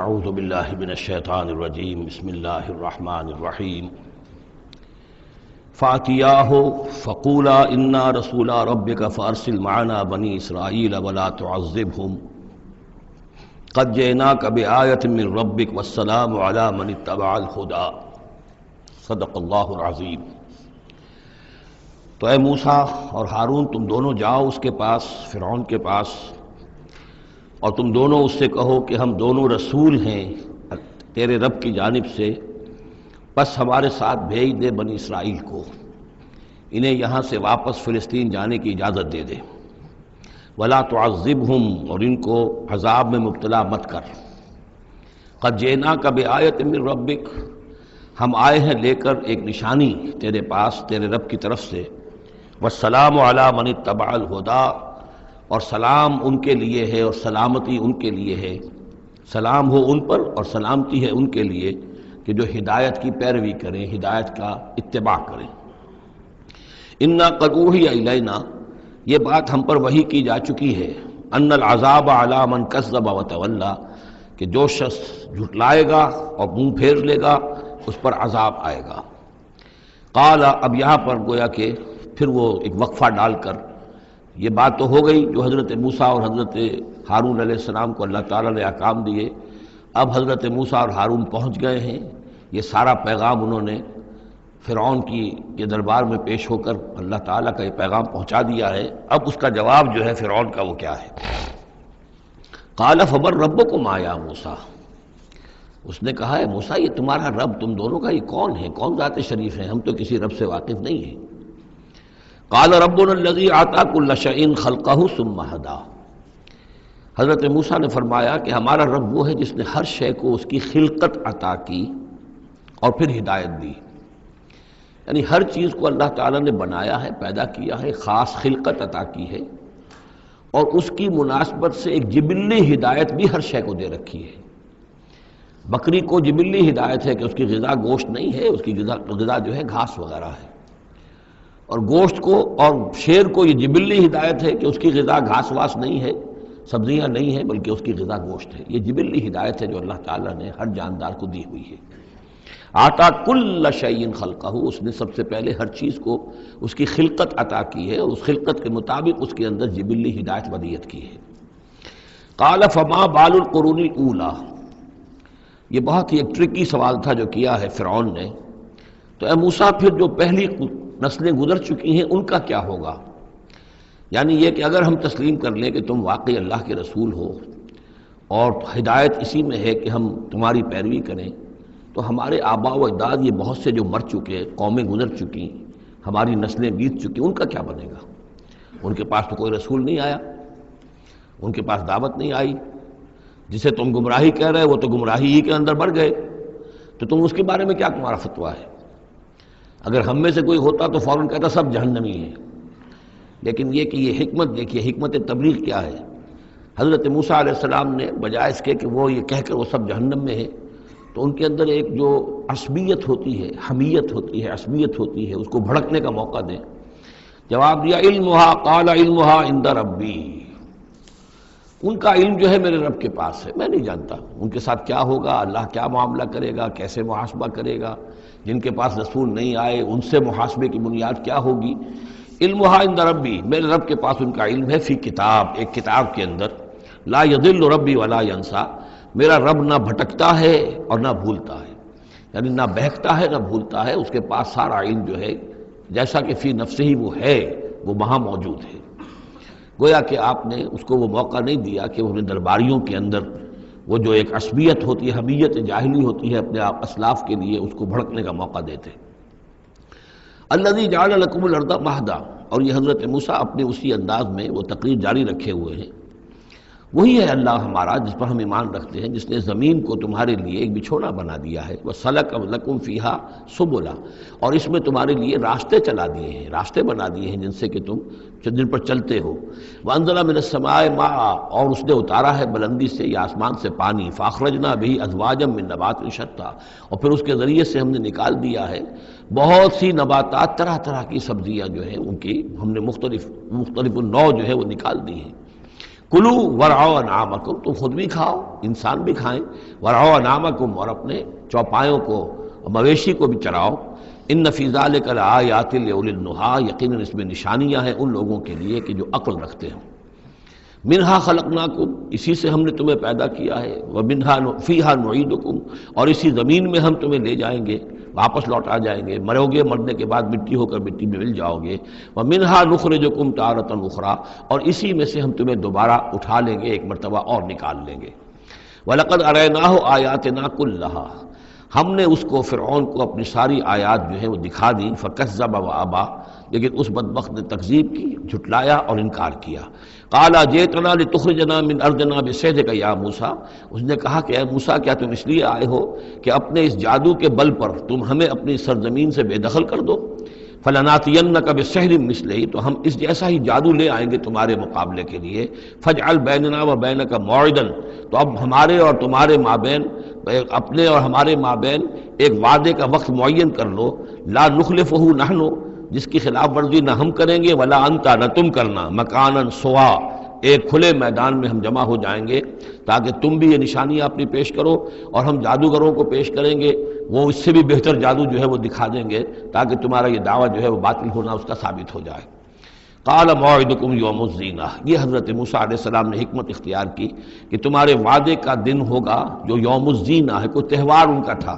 اعوذ باللہ من الشیطان الرجیم بسم اللہ الرحمن الرحیم فاتیاہ فقولا انا رسولا ربک فارسل معنا بنی اسرائیل ولا تعذبہم قد جئناک بآیۃ من ربک والسلام علی من اتبع الہدی صدق اللہ العظیم۔ تو اے موسیٰ اور ہارون تم دونوں جاؤ اس کے پاس، فرعون کے پاس، اور تم دونوں اس سے کہو کہ ہم دونوں رسول ہیں تیرے رب کی جانب سے، بس ہمارے ساتھ بھیج دے بنی اسرائیل کو، انہیں یہاں سے واپس فلسطین جانے کی اجازت دے دے، ولا تعذبہم، اور ان کو عذاب میں مبتلا مت کر، قد جئناک بآیۃ من ربک، ہم آئے ہیں لے کر ایک نشانی تیرے پاس تیرے رب کی طرف سے، والسلام علی من اتبع الہدی، اور سلام ان کے لیے ہے اور سلامتی ان کے لیے ہے، سلام ہو ان پر اور سلامتی ہے ان کے لیے کہ جو ہدایت کی پیروی کریں، ہدایت کا اتباع کریں۔ انا قد اوحی الینا، یہ بات ہم پر وحی کی جا چکی ہے، ان العذاب علی من کذب وتولی، کہ جو شخص جھٹلائے گا اور منہ پھیر لے گا اس پر عذاب آئے گا۔ قال، اب یہاں پر گویا کہ پھر وہ ایک وقفہ ڈال کر یہ بات تو ہو گئی جو حضرت موسیٰ اور حضرت ہارون علیہ السلام کو اللہ تعالیٰ نے احکام دیے، اب حضرت موسیٰ اور ہارون پہنچ گئے ہیں، یہ سارا پیغام انہوں نے فرعون کے دربار میں پیش ہو کر اللہ تعالیٰ کا یہ پیغام پہنچا دیا ہے۔ اب اس کا جواب جو ہے فرعون کا وہ کیا ہے؟ قال فمن ربکم یا موسیٰ، اس نے کہا ہے موسیٰ یہ تمہارا رب تم دونوں کا یہ کون ہے، کون ذات شریف ہے، ہم تو کسی رب سے واقف نہیں ہیں۔ قال ربنا الذی اعطی کل شیء خلقہ ثم ہدی، حضرت موسیٰ نے فرمایا کہ ہمارا رب وہ ہے جس نے ہر شے کو اس کی خلقت عطا کی اور پھر ہدایت دی، یعنی ہر چیز کو اللہ تعالیٰ نے بنایا ہے، پیدا کیا ہے، خاص خلقت عطا کی ہے، اور اس کی مناسبت سے ایک جبلی ہدایت بھی ہر شے کو دے رکھی ہے۔ بکری کو جبلی ہدایت ہے کہ اس کی غذا گوشت نہیں ہے، اس کی غذا جو ہے گھاس وغیرہ ہے، اور گوشت کو اور شیر کو یہ جبلی ہدایت ہے کہ اس کی غذا گھاس واس نہیں ہے، سبزیاں نہیں ہیں، بلکہ اس کی غذا گوشت ہے۔ یہ جبلی ہدایت ہے جو اللہ تعالیٰ نے ہر جاندار کو دی ہوئی ہے۔ آتا کل شیء خلقہ، اس نے سب سے پہلے ہر چیز کو اس کی خلقت عطا کی ہے اور اس خلقت کے مطابق اس کے اندر جبلی ہدایت ودیت کی ہے۔ قال فما بال القرون الاولی، یہ بہت ہی ایک ٹرکی سوال تھا جو کیا ہے فرعون نے، تو اے موسیٰ پھر جو پہلی نسلیں گزر چکی ہیں ان کا کیا ہوگا؟ یعنی یہ کہ اگر ہم تسلیم کر لیں کہ تم واقعی اللہ کے رسول ہو اور ہدایت اسی میں ہے کہ ہم تمہاری پیروی کریں، تو ہمارے آباء و اجداد یہ بہت سے جو مر چکے، قومیں گزر چکی، ہماری نسلیں بیت چکی، ان کا کیا بنے گا؟ ان کے پاس تو کوئی رسول نہیں آیا، ان کے پاس دعوت نہیں آئی، جسے تم گمراہی کہہ رہے وہ تو گمراہی ہی کے اندر بڑھ گئے، تو تم اس کے بارے میں کیا تمہارا فتویٰ ہے؟ اگر ہم میں سے کوئی ہوتا تو فوراً کہتا سب جہنمی ہیں، لیکن یہ کہ یہ حکمت دیکھیے، حکمت تبلیغ کیا ہے۔ حضرت موسیٰ علیہ السلام نے بجائے اس کے کہ وہ یہ کہہ کر وہ سب جہنم میں ہیں، تو ان کے اندر ایک جو عصبیت ہوتی ہے، حمیت ہوتی ہے، عصبیت ہوتی ہے، اس کو بھڑکنے کا موقع دیں۔ جواب دیا علمھا، قال علمھا عند ربی، ان کا علم جو ہے میرے رب کے پاس ہے، میں نہیں جانتا ان کے ساتھ کیا ہوگا، اللہ کیا معاملہ کرے گا، کیسے محاسبہ کرے گا، جن کے پاس رسول نہیں آئے ان سے محاسبے کی بنیاد کیا ہوگی۔ علمھا عند ربی، میرے رب کے پاس ان کا علم ہے، فی کتاب، ایک کتاب کے اندر، لا یضل ربی ولا ینسیٰ، میرا رب نہ بھٹکتا ہے اور نہ بھولتا ہے، یعنی نہ بہکتا ہے نہ بھولتا ہے، اس کے پاس سارا علم جو ہے جیسا کہ فی نفسہ ہی وہ ہے، وہ وہاں موجود ہے۔ گویا کہ آپ نے اس کو وہ موقع نہیں دیا کہ وہ اپنے درباریوں کے اندر وہ جو ایک عصبیت ہوتی ہے، حمیت جاہلی ہوتی ہے اپنے آپ اسلاف کے لیے، اس کو بھڑکنے کا موقع دیتے۔ الذی جعل لکم الارض مہدا، اور یہ حضرت موسیٰ اپنے اسی انداز میں وہ تقریر جاری رکھے ہوئے ہیں، وہی ہے اللہ ہمارا جس پر ہم ایمان رکھتے ہیں، جس نے زمین کو تمہارے لیے ایک بچھونا بنا دیا ہے، وَسَلَكَ لَكُمْ فِيهَا سُبُلًا، اور اس میں تمہارے لیے راستے چلا دیے ہیں، راستے بنا دیے ہیں جن سے کہ تم جن پر چلتے ہو۔ وَأَنزَلَ مِنَ السَّمَاءِ مَاءً، اور اس نے اتارا ہے بلندی سے یا آسمان سے پانی، فَأَخْرَجْنَا بِهِ أَزْوَاجًا مِّن نَبَاتٍ شَتَّىٰ، اور پھر اس کے ذریعے سے ہم نے نکال دیا ہے بہت سی نباتات، طرح طرح کی سبزیاں جو ہیں ان کی ہم نے مختلف النوع جو ہے وہ نکال دی ہیں۔ کلو ورعوا انعامکم، تم خود بھی کھاؤ، انسان بھی کھائیں، ورعوا انعامکم، اور اپنے چوپایوں کو، مویشی کو بھی چراؤ۔ ان فی ذلک لآیات لأولی النہیٰ، یقیناً اس میں نشانیاں ہیں ان لوگوں کے لیے کہ جو عقل رکھتے ہیں۔ منہا خلقناکم، اسی سے ہم نے تمہیں پیدا کیا ہے، ومنہا فیہا نعیدکم، اور اسی زمین میں ہم تمہیں لے جائیں گے، واپس لوٹا جائیں گے، مرو گے، مرنے کے بعد مٹی ہو کر مٹی میں مل جاؤ گے۔ ومنہا نخرجکم تارۃ اخری، اور اسی میں سے ہم تمہیں دوبارہ اٹھا لیں گے، ایک مرتبہ اور نکال لیں گے۔ وَلَقَدْ أَرَيْنَاهُ آيَاتِنَا كُلَّهَا، ہم نے اس کو، فرعون کو، اپنی ساری آیات جو ہیں وہ دکھا دی۔ فَكَذَّبَ وَأَبَى، لیکن اس بدبخت نے تکذیب کی، جھٹلایا اور انکار کیا۔ قَالَ جِئْتَنَا لِتُخْرِجَنَا مِنْ أَرْضِنَا بِسِحْرِكَ يَا موسیٰ، اس نے کہا کہ اے موسیٰ، کیا تم اس لیے آئے ہو کہ اپنے اس جادو کے بل پر تم ہمیں اپنی سرزمین سے بے دخل کر دو؟ فَلَنَأْتِيَنَّكَ بِسِحْرٍ مِثْلِهِ، تو ہم اس جیسا ہی جادو لے آئیں گے تمہارے مقابلے کے لیے۔ فَاجْعَلْ بَيْنَنَا وَبَيْنَكَ مَوْعِدًا، تو اب ہمارے اور تمہارے مابین، اپنے اور ہمارے مابین ایک وعدے کا وقت معین کر لو، لا نخلفہ نحن، جس کی خلاف ورزی نہ ہم کریں گے، ولا انتا، نہ تم کرنا، مکانا سوا، ایک کھلے میدان میں ہم جمع ہو جائیں گے، تاکہ تم بھی یہ نشانیاں اپنی پیش کرو اور ہم جادوگروں کو پیش کریں گے، وہ اس سے بھی بہتر جادو جو ہے وہ دکھا دیں گے، تاکہ تمہارا یہ دعویٰ جو ہے وہ باطل ہونا اس کا ثابت ہو جائے۔ قال موعدکم یوم الزینہ، یہ حضرت موسیٰ علیہ السلام نے حکمت اختیار کی کہ تمہارے وعدے کا دن ہوگا جو یوم الزینہ ہے، کوئی تہوار ان کا تھا،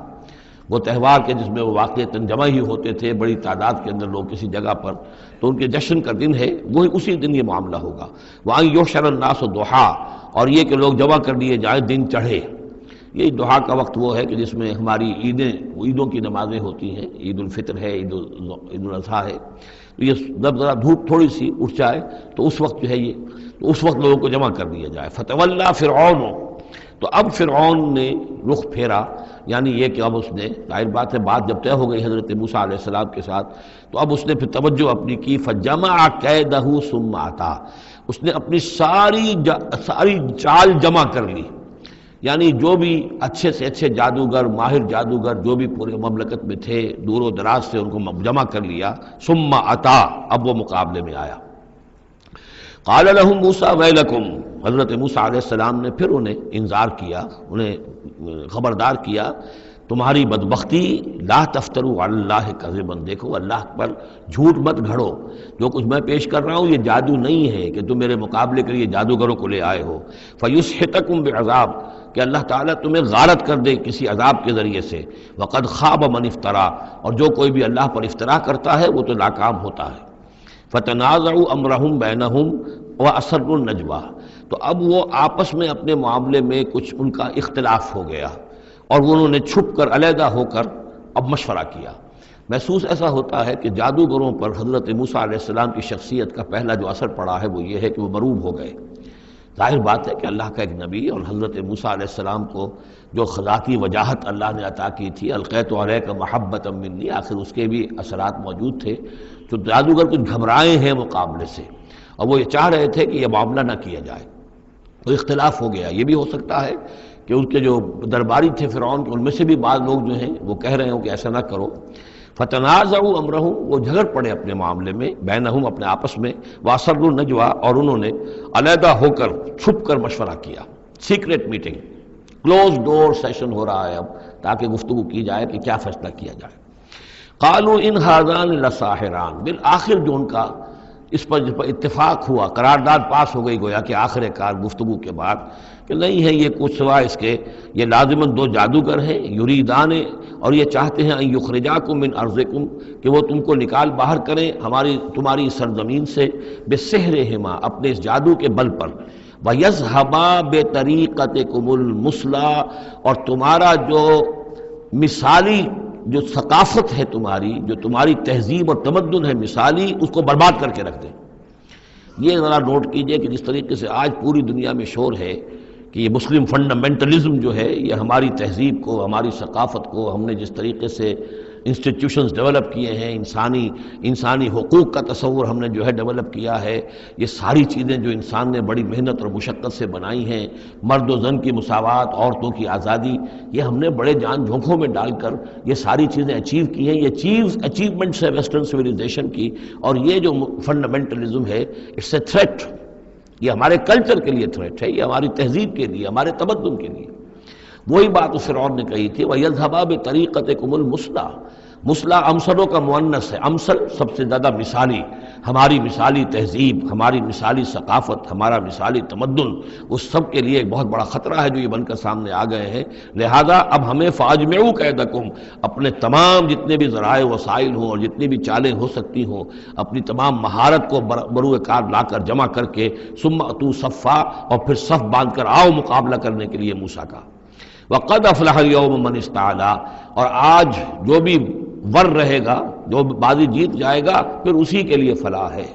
وہ تہوار کے جس میں وہ واقعتاً جمع ہی ہوتے تھے بڑی تعداد کے اندر لوگ کسی جگہ پر، تو ان کے جشن کا دن ہے، وہی اسی دن یہ معاملہ ہوگا۔ وَأَن يُحْشَرَ النَّاسُ ضُحًى، اور یہ کہ لوگ جمع کر لیے جائیں دن چڑھے۔ یہ دعا کا وقت وہ ہے کہ جس میں ہماری عیدوں کی نمازیں ہوتی ہیں، عید الفطر ہے، عید الاضحیٰ ہے، تو یہ جب ذرا دھوپ تھوڑی سی اٹھ جائے تو اس وقت جو ہے یہ، تو اس وقت لوگوں کو جمع کر دیا جائے۔ فَتَوَلَّى فِرْعَوْنُ، تو اب فرعون نے رخ پھیرا، یعنی یہ کہ اب اس نے، ظاہر بات ہے بات جب طے ہو گئی حضرت موسیٰ علیہ السلام کے ساتھ، تو اب اس نے پھر توجہ اپنی کی، فَجَمَعَ كَيْدَهُ ثُمَّ أَتَىٰ، اس نے اپنی ساری چال جمع کر لی، یعنی جو بھی اچھے سے اچھے جادوگر، ماہر جادوگر جو بھی پورے مملکت میں تھے، دور و دراز سے ان کو جمع کر لیا۔ ثم اتا، اب وہ مقابلے میں آیا۔ قال لهم موسیٰ ویلکم، حضرت موسیٰ علیہ السلام نے پھر انہیں انذار کیا، انہیں خبردار کیا، تمہاری بدبختی، لا تفتروا علی اللہ کذبا، دیکھو اللہ پر جھوٹ مت گھڑو، جو کچھ میں پیش کر رہا ہوں یہ جادو نہیں ہے کہ تم میرے مقابلے کے لیے جادوگروں کو لے آئے ہو۔ فیسحتکم بعذاب، کہ اللہ تعالیٰ تمہیں غارت کر دے کسی عذاب کے ذریعے سے۔ وقد خاب من افترا، اور جو کوئی بھی اللہ پر افترا کرتا ہے وہ تو ناکام ہوتا ہے۔ فتنازعوا امرهم بینہم واسروا النجوى، تو اب وہ آپس میں اپنے معاملے میں کچھ ان کا اختلاف ہو گیا اور انہوں نے چھپ کر، علیحدہ ہو کر اب مشورہ کیا۔ محسوس ایسا ہوتا ہے کہ جادوگروں پر حضرت موسیٰ علیہ السلام کی شخصیت کا پہلا جو اثر پڑا ہے وہ یہ ہے کہ وہ مروب ہو گئے۔ ظاہر بات ہے کہ اللہ کا ایک نبی اور حضرت موسیٰ علیہ السلام کو جو ذاتی وجاہت اللہ نے عطا کی تھی، القیت علیک محبۃ منی، آخر اس کے بھی اثرات موجود تھے، تو جادوگر کچھ گھبرائے ہیں مقابلے سے، اور وہ یہ چاہ رہے تھے کہ یہ معاملہ نہ کیا جائے، تو اختلاف ہو گیا۔ یہ بھی ہو سکتا ہے کہ ان کے جو درباری تھے فرعون کے، ان میں سے بھی بعض لوگ جو ہیں وہ کہہ رہے ہوں کہ ایسا نہ کرو۔ فتنازعوا امرهم، وہ جھگڑ پڑے اپنے معاملے میں، بینہم، اپنے آپس میں، واسروا النجوى، اور انہوں نے علیحدہ ہو کر چھپ کر مشورہ کیا، سیکریٹ میٹنگ، کلوز ڈور سیشن ہو رہا ہے اب، تاکہ گفتگو کی جائے کہ کیا فیصلہ کیا جائے۔ قالوا ان هذان لساحران، بالآخر جو ان کا اس پر اتفاق ہوا، قرارداد پاس ہو گئی گویا کہ آخر کار گفتگو کے بعد، کہ نہیں ہے یہ کچھ سوائے اس کے، یہ لازماً دو جادوگر ہیں، یریدان، اور یہ چاہتے ہیں ان یخرجاکم من ارضکم، کہ وہ تم کو نکال باہر کریں تمہاری سرزمین سے، بسحرہما، اپنے اس جادو کے بل پر، ویذھبا بطریقتکم المثلی، اور تمہارا جو مثالی جو ثقافت ہے تمہاری، جو تمہاری تہذیب اور تمدن ہے مثالی، اس کو برباد کر کے رکھ دیں۔ یہ ذرا نوٹ کیجئے کہ جس طریقے سے آج پوری دنیا میں شور ہے کہ یہ مسلم فنڈامنٹلزم جو ہے یہ ہماری تہذیب کو، ہماری ثقافت کو، ہم نے جس طریقے سے انسٹیٹیوشنز ڈیولپ کیے ہیں، انسانی حقوق کا تصور ہم نے جو ہے ڈیولپ کیا ہے، یہ ساری چیزیں جو انسان نے بڑی محنت اور مشقت سے بنائی ہیں، مرد و زن کی مساوات، عورتوں کی آزادی، یہ ہم نے بڑے جان جھونکوں میں ڈال کر یہ ساری چیزیں اچیو کی ہیں، یہ اچیومنٹس ہے ویسٹرن سویلائزیشن کی، اور یہ جو فنڈامنٹلزم ہے، اٹس اے تھریٹ یہ ہمارے کلچر کے لیے تھریٹ ہے، یہ ہماری تہذیب کے لیے، ہمارے تمدن کے لیے۔ وہی بات اس فرعون نے کہی تھی وَيَذْهَبَا بِطَرِيقَتِكُمُ الْمُثْلَىٰ، مثلا امثلوں کا مؤنث ہے، امثل سب سے زیادہ مثالی، ہماری مثالی تہذیب، ہماری مثالی ثقافت، ہمارا مثالی تمدن، اس سب کے لیے ایک بہت بڑا خطرہ ہے جو یہ بن کر سامنے آ گئے ہیں۔ لہذا اب ہمیں فَأَجْمِعُوا كَيْدَكُمْ، اپنے تمام جتنے بھی ذرائع وسائل ہوں اور جتنی بھی چالیں ہو سکتی ہوں، اپنی تمام مہارت کو بروئے کار لا کر جمع کر کے ثُمَّ أْتُوا صَفًّا، اور پھر صف باندھ کر آؤ مقابلہ کرنے کے لیے موسیٰ کا۔ وَقَدْ أَفْلَحَ الْيَوْمَ مَنِ اسْتَعْلَىٰ، اور آج جو بھی ور رہے گا، جو بازی جیت جائے گا، پھر اسی کے لیے فلاح ہے۔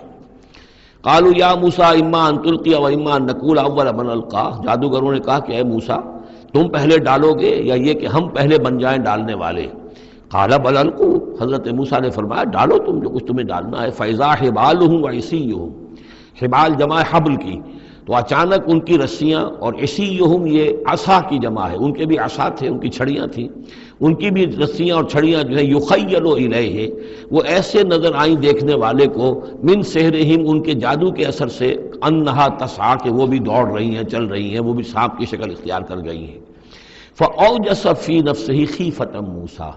قالوا یا موسیٰ اما ان تلقی و اما ان نکون اول من القا، جادوگروں نے کہا کہ اے موسیٰ تم پہلے ڈالو گے یا یہ کہ ہم پہلے بن جائیں ڈالنے والے؟ قال بل القوا، حضرت موسیٰ نے فرمایا ڈالو تم جو کچھ تمہیں ڈالنا ہے۔ فاذا حبالهم وعصیهم، حبال جمع حبل کی، تو اچانک ان کی رسیاں، اور عصیہم یہ عصا کی جمع ہے، ان کے بھی عصا تھے، ان کی چھڑیاں تھیں، ان کی بھی رسیاں اور چھڑیاں جو ہے یخیل الیہ، وہ ایسے نظر آئیں دیکھنے والے کو، من سحرہم، ان کے جادو کے اثر سے، انہا تسعی، کہ وہ بھی دوڑ رہی ہیں، چل رہی ہیں، وہ بھی سانپ کی شکل اختیار کر گئی ہیں۔ فاوجس فی نفسہ خیفۃ موسیٰ،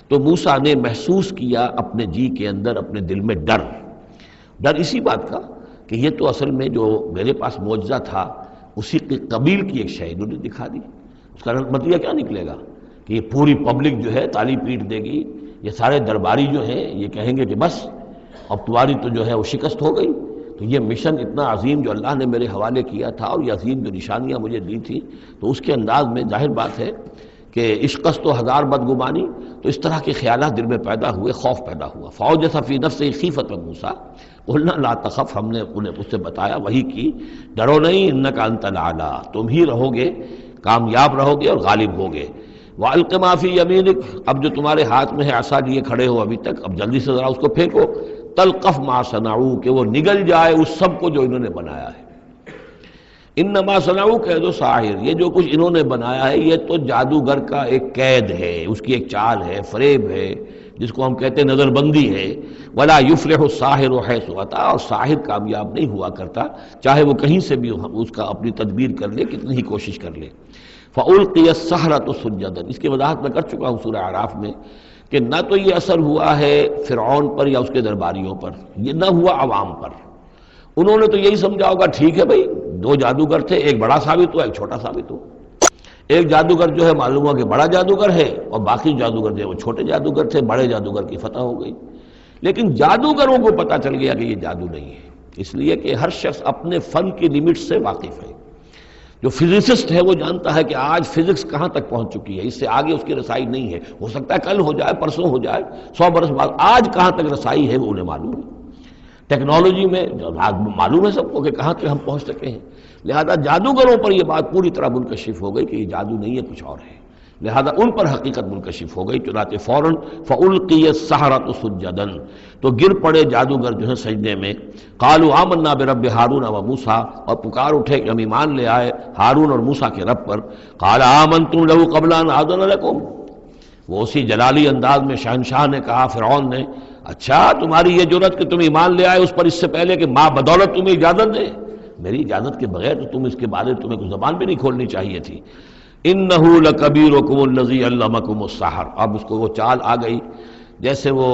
تو موسیٰ نے محسوس کیا اپنے جی کے اندر، اپنے دل میں ڈر اسی بات کا کہ یہ تو اصل میں جو میرے پاس معجزہ تھا اسی کی قبیل کی ایک شے انہوں نے دکھا دی۔ اس کا نتیجہ کیا نکلے گا کہ یہ پوری پبلک جو ہے تالی پیٹ دے گی، یہ سارے درباری جو ہیں یہ کہیں گے کہ بس اب تمہاری تو جو ہے وہ شکست ہو گئی۔ تو یہ مشن اتنا عظیم جو اللہ نے میرے حوالے کیا تھا، اور یہ عظیم جو نشانیاں مجھے دی تھی، تو اس کے انداز میں ظاہر بات ہے کہ عشقست و ہزار بدگمانی، تو اس طرح کے خیالات دل میں پیدا ہوئے، خوف پیدا ہوا۔ فاوجس فی نفسہ خیفۃ موسیٰ قلنا لا تخف، ہم نے انہیں اس سے بتایا، وہی کی، ڈرو نہیں، انک انت الاعلی، تم ہی رہو گے، کامیاب رہو گے اور غالب ہوگے۔ وَأَلْقِ مَا فِي يَمِينِكَ، اب جو تمہارے ہاتھ میں ہے عصا لیے کھڑے ہو ابھی تک، اب جلدی سے ذرا اس کو پھینکو، تلقف ما صنعوا، کہ وہ نگل جائے اس سب کو جو انہوں نے بنایا ہے۔ انما صنعوا کید ساحر، یہ جو کچھ انہوں نے بنایا ہے یہ تو جادوگر کا ایک قید ہے، اس کی ایک چال ہے، فریب ہے، جس کو ہم کہتے ہیں نظر بندی ہے۔ ولا یفلح الساحر حیث اتی، اور ساحر کامیاب نہیں ہوا کرتا چاہے وہ کہیں سے بھی اس کا اپنی تدبیر کر لے، کتنی ہی کوشش کر لے۔ فَأُلْقِيَ السَّحَرَةُ سُجَّدًا، اس کی وضاحت میں کر چکا ہوں سورہ اعراف میں کہ نہ تو یہ اثر ہوا ہے فرعون پر یا اس کے درباریوں پر، یہ نہ ہوا عوام پر۔ انہوں نے تو یہی سمجھا ہوگا ٹھیک ہے بھائی، دو جادوگر تھے، ایک بڑا ثابت ہوا ایک چھوٹا ثابت ہوا، ایک جادوگر جو ہے معلوم ہوا کہ بڑا جادوگر ہے، اور باقی جادوگر جو ہے وہ چھوٹے جادوگر تھے، بڑے جادوگر کی فتح ہو گئی۔ لیکن جادوگروں کو پتہ چل گیا کہ یہ جادو نہیں ہے، اس لیے کہ ہر شخص اپنے فن کی لیمٹ سے واقف ہے۔ جو فزسسٹ ہے وہ جانتا ہے کہ آج فزکس کہاں تک پہنچ چکی ہے، اس سے آگے اس کی رسائی نہیں ہے، ہو سکتا ہے کل ہو جائے، پرسوں ہو جائے، 100 برس بعد، آج کہاں تک رسائی ہے وہ انہیں معلوم ہے۔ ٹیکنالوجی میں معلوم ہے سب کو کہ کہاں تک ہم پہنچ سکے ہیں، لہذا جادوگروں پر یہ بات پوری طرح منکشف ہو گئی کہ یہ جادو نہیں ہے، کچھ اور ہے، لہذا ان پر حقیقت منکشف ہو گئی، چنانچہ فوراً فَأُلْقِيَ السَّحَرَةُ سُجَّدًا، تو گر پڑے جادوگر جو ہیں سجدے میں۔ قالوا آمنا برب ہارون و موسیٰ، اور پکار اٹھے کہ ہم ایمان لے آئے ہارون اور موسیٰ کے رب پر۔ قال آمنتم لہ قبل ان آذن لکم، وہ اسی جلالی انداز میں شہنشاہ نے کہا، فرعون نے، اچھا تمہاری یہ جرت کہ تم ایمان لے آئے اس پر اس سے پہلے کہ ماں بدولت تمہیں اجازت دے، میری اجازت کے بغیر تو تم اس کے بارے تمہیں کوئی زبان بھی نہیں کھولنی چاہیے تھی۔ انہ لکبیرکم الذی علمکم السحر، اب اس کو وہ چال آ گئی، جیسے وہ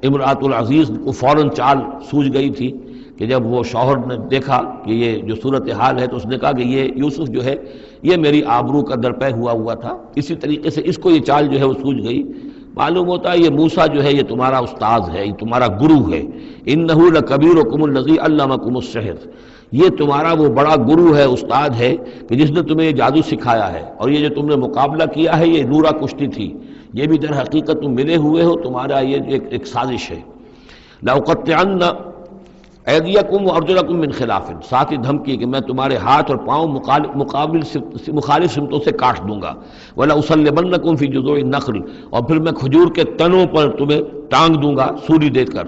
امرأۃ العزیز کو فوراً چال سوجھ گئی تھی کہ جب وہ شوہر نے دیکھا کہ یہ جو صورتحال ہے تو اس نے کہا کہ یہ یوسف جو ہے یہ میری آبرو کا درپے ہوا تھا، اسی طریقے سے اس کو یہ چال جو ہے وہ سوجھ گئی۔ معلوم ہوتا ہے یہ موسیٰ جو ہے یہ تمہارا استاذ ہے، یہ تمہارا گرو ہے۔ انہ لکبیرکم الذی علمکم السحر، یہ تمہارا وہ بڑا گرو ہے، استاد ہے کہ جس نے تمہیں یہ جادو سکھایا ہے، اور یہ جو تم نے مقابلہ کیا ہے یہ نورا کشتی تھی، یہ بھی در حقیقت تم ملے ہوئے ہو، تمہارا یہ ایک سازش ہے۔ لَأُقَطِّعَنَّ أَيْدِيَكُمْ وَأَرْجُلَكُمْ مِنْ خِلَافٍ، ساتھ ہی دھمکی کہ میں تمہارے ہاتھ اور پاؤں مخالف سمتوں سے کاٹ دوں گا۔ وَلَأُصَلِّبَنَّكُمْ فِي جُذُوعِ النَّخْلِ، اور پھر میں کھجور کے تنوں پر تمہیں ٹانگ دوں گا سولی دے کر۔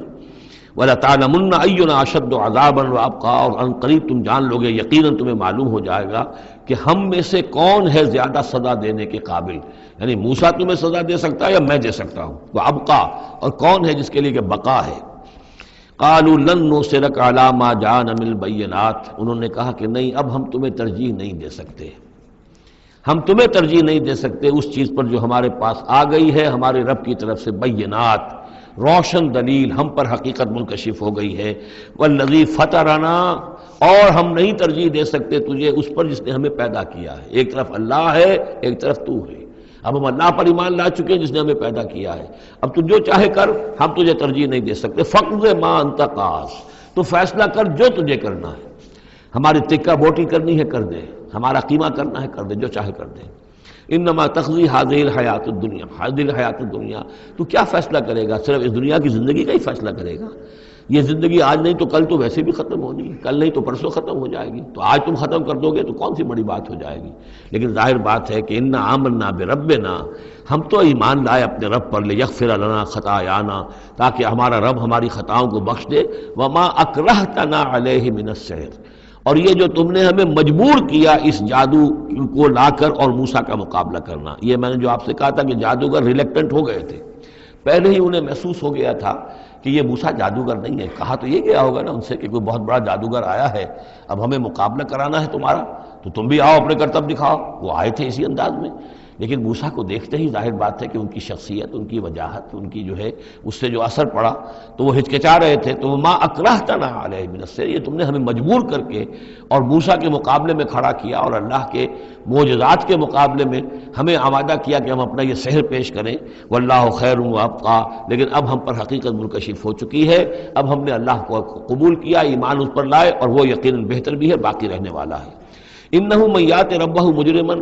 وَلَتَعْلَمُنَّ أَيُّنَا أَشَدُّ عَذَابًا وَأَبْقَىٰ، اور ان قریب تم جان لوگے، یقیناً تمہیں معلوم ہو جائے گا کہ ہم میں سے کون ہے زیادہ سزا دینے کے قابل، یعنی موسیٰ تمہیں سزا دے سکتا ہے یا میں دے سکتا ہوں، وَأَبْقَىٰ، اور کون ہے جس کے لیے کہ بقا ہے۔ قالوا لن نصرک علی ما جاءنا من البینات، انہوں نے کہا کہ نہیں، اب ہم تمہیں ترجیح نہیں دے سکتے، ہم تمہیں ترجیح نہیں دے سکتے اس چیز پر جو ہمارے پاس آ گئی ہے ہمارے رب کی طرف سے، بینات، روشن دلیل ہم پر حقیقت منکشف ہو گئی ہے، والذی فطرنا، اور ہم نہیں ترجیح دے سکتے تجھے اس پر جس نے ہمیں پیدا کیا ہے، ایک طرف اللہ ہے ایک طرف تو ہے، اب ہم اللہ پر ایمان لا چکے ہیں جس نے ہمیں پیدا کیا ہے، اب تو جو چاہے کر، ہم تجھے ترجیح نہیں دے سکتے، فقض ما انت قاض، تو فیصلہ کر جو تجھے کرنا ہے، ہماری تکہ بوٹی کرنی ہے کر دے، ہمارا قیمہ کرنا ہے کر دے، جو چاہے کر دے، انما تقضی هذه الحیات الدنیا، هذه الحیات الدنیا، تو کیا فیصلہ کرے گا؟ صرف اس دنیا کی زندگی کا ہی فیصلہ کرے گا؟ یہ زندگی آج نہیں تو کل تو ویسے بھی ختم ہونی ہے، کل نہیں تو پرسوں ختم ہو جائے گی، تو آج تم ختم کر دو گے تو کون سی بڑی بات ہو جائے گی؟ لیکن ظاہر بات ہے کہ انا آمنا بربنا، ہم تو ایمان لائے اپنے رب پر، لیغفر لنا خطایانا، تاکہ ہمارا رب ہماری خطاؤں کو بخش دے، وما اکرہتنا علیہ من السحر، اور یہ جو تم نے ہمیں مجبور کیا اس جادو کو لا کر اور موسیٰ کا مقابلہ کرنا، یہ میں نے جو آپ سے کہا تھا کہ جادوگر ریلیکٹنٹ ہو گئے تھے، پہلے ہی انہیں محسوس ہو گیا تھا کہ یہ موسیٰ جادوگر نہیں ہے، کہا تو یہ گیا ہوگا نا ان سے کہ کوئی بہت بڑا جادوگر آیا ہے، اب ہمیں مقابلہ کرانا ہے تمہارا، تو تم بھی آؤ اپنے کرتب دکھاؤ، وہ آئے تھے اسی انداز میں، لیکن موسیٰ کو دیکھتے ہی ظاہر بات ہے کہ ان کی شخصیت، ان کی وجاہت، ان کی جو ہے اس سے جو اثر پڑا تو وہ ہچکچا رہے تھے، تو ما اکرہتنا علیہ من السحر، یہ تم نے ہمیں مجبور کر کے اور موسیٰ کے مقابلے میں کھڑا کیا اور اللہ کے معجزات کے مقابلے میں ہمیں آمادہ کیا کہ ہم اپنا یہ سحر پیش کریں، واللہ خیر وابقیٰ، لیکن اب ہم پر حقیقت منکشف ہو چکی ہے، اب ہم نے اللہ کو قبول کیا، ایمان اس پر لائے، اور وہ یقیناً بہتر بھی ہے، باقی رہنے والا ہے۔ انہ من یات ربہ مجرما،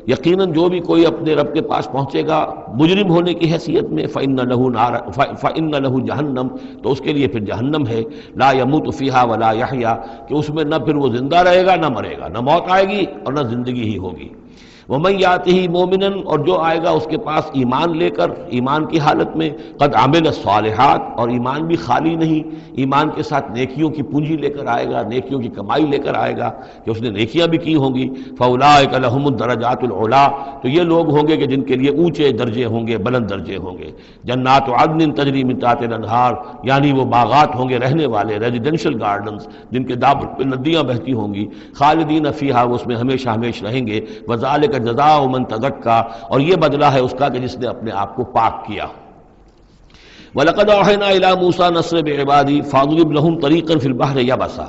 یقیناً جو بھی کوئی اپنے رب کے پاس پہنچے گا مجرم ہونے کی حیثیت میں، فإن لہ جہنم، تو اس کے لیے پھر جہنم ہے، لا یموت فیہا ولا یحیا، کہ اس میں نہ پھر وہ زندہ رہے گا نہ مرے گا، نہ موت آئے گی اور نہ زندگی ہی ہوگی۔ ومن یاتہ مومنا، اور جو آئے گا اس کے پاس ایمان لے کر، ایمان کی حالت میں، قد عمل الصالحات، اور ایمان بھی خالی نہیں، ایمان کے ساتھ نیکیوں کی پونجی لے کر آئے گا، نیکیوں کی کمائی لے کر آئے گا کہ اس نے نیکیاں بھی کی ہوں گی، فاولئک لہم الدرجات العلی، تو یہ لوگ ہوں گے کہ جن کے لیے اونچے درجے ہوں گے، بلند درجے ہوں گے، جنات عدن تجری من تحتها الانہار، یعنی وہ باغات ہوں گے رہنے والے، ریزیڈینشل گارڈنز جن کے دامن پہ ندیاں بہتی ہوں گی، خالدین فیہا، وہ اس میں ہمیشہ ہمیشہ رہیں گے، وذالک جزاء من تزکا، اور یہ بدلہ ہے اس کا کہ جس نے اپنے آپ کو پاک کیا۔ وَلَقَدْ أَوْحَيْنَا إِلَىٰ مُوسَىٰ نَسْرِ بِعِبَادِي فَاضْرِبْ لَهُمْ طَرِيقًا فِي الْبَحْرِ يَبَسًا،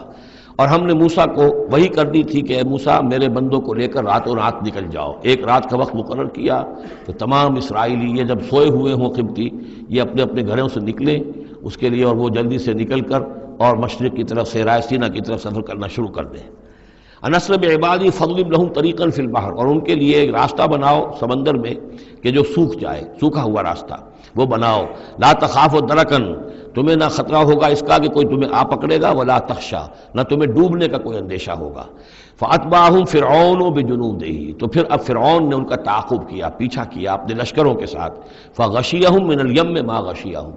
اور ہم نے موسیٰ کو وہی کر دی تھی کہ اے موسیٰ میرے بندوں کو لے کر راتوں رات نکل جاؤ، ایک رات کا وقت مقرر کیا کہ تمام اسرائیلی یہ جب سوئے ہوئے ہوں قبطی، یہ اپنے اپنے گھروں سے نکلیں اس کے لیے، اور وہ جلدی سے نکل کر اور مشرق کی طرف صحرائے سینا کی طرف سفر کرنا شروع کر دیں۔ نسر بعبادی فضرب لہم طریقا فی البحر، اور ان کے لیے ایک راستہ بناؤ سمندر میں کہ جو سوکھ جائے، سوکھا ہوا راستہ وہ بناؤ، لا تخاف درکن، تمہیں نہ خطرہ ہوگا اس کا کہ کوئی تمہیں آ پکڑے گا، ولا تخشا، نہ تمہیں ڈوبنے کا کوئی اندیشہ ہوگا۔ فاتبعہم فرعون بجنودہ، تو پھر اب فرعون نے ان کا تعاقب کیا، پیچھا کیا اپنے لشکروں کے ساتھ، فغشیہم من الیم ما غشیہم،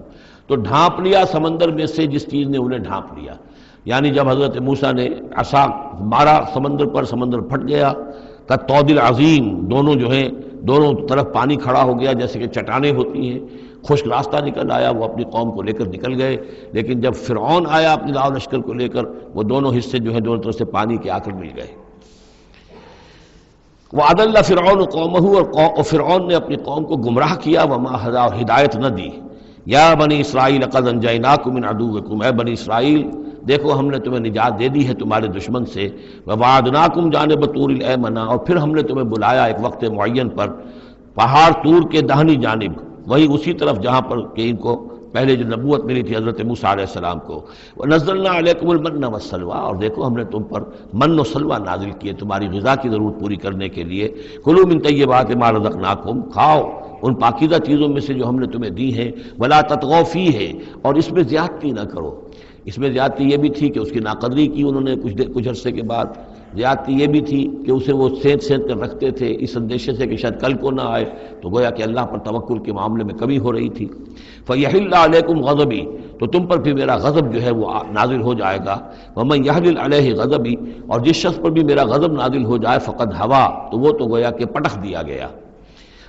تو ڈھانپ لیا سمندر میں سے جس چیز نے انہیں ڈھانپ لیا، یعنی جب حضرت موسیٰ نے عصا مارا سمندر پر، سمندر پھٹ گیا، کالطود العظیم، دونوں جو ہیں دونوں طرف پانی کھڑا ہو گیا جیسے کہ چٹانیں ہوتی ہیں، خشک راستہ نکل آیا، وہ اپنی قوم کو لے کر نکل گئے، لیکن جب فرعون آیا اپنے لاؤ لشکر کو لے کر، وہ دونوں حصے جو ہیں دونوں طرف سے پانی کے آ کر مل گئے۔ وَأَضَلَّ فِرْعَوْنُ قَوْمَهُ، اور فرعون نے اپنی قوم کو گمراہ کیا، وَمَا هَدَىٰ، اور ہدایت نہ دی۔ یا بنی اسرائیل قد انجیناکم من عدوکم، اے بنی اسرائیل دیکھو ہم نے تمہیں نجات دے دی ہے تمہارے دشمن سے، وَوَعَدْنَاكُمْ جانب طور الایمن، اور پھر ہم نے تمہیں بلایا ایک وقت معین پر پہاڑ طور کے داہنی جانب، وہی اسی طرف جہاں پر کہ ان کو پہلے جو نبوت ملی تھی حضرت موسیٰ علیہ السلام کو، وَنَزَّلْنَا عَلَيْكُمُ الْمَنَّ وَالسَّلْوَىٰ، اور دیکھو ہم نے تم پر من و سلوہ نازل کیے تمہاری غذا کی ضرورت پوری کرنے کے لیے، کُلُوا مِن طَیِّبَاتِ مَا رَزَقْنَاکُمْ، کھاؤ ان پاکیزہ چیزوں میں سے جو ہم نے تمہیں دی ہیں، وَلَا تَطْغَوْا فِیہِ، اور اس میں زیادتی نہ کرو۔ اس میں زیادتی یہ بھی تھی کہ اس کی ناقدری کی انہوں نے کچھ عرصے کے بعد، زیادتی یہ بھی تھی کہ اسے وہ سینت کر رکھتے تھے اس اندیشے سے کہ شاید کل کو نہ آئے، تو گویا کہ اللہ پر توکل کے معاملے میں کمی ہو رہی تھی۔ فَيَحِلَّ عَلَيْكُمْ غَضَبِي، تو تم پر بھی میرا غضب جو ہے وہ نازل ہو جائے گا، وَمَن يَحْلِلْ عَلَيْهِ غَضَبِي، اور جس شخص پر بھی میرا غضب نازل ہو جائے، فقد ہوا، تو وہ تو گویا کہ پٹخ دیا گیا۔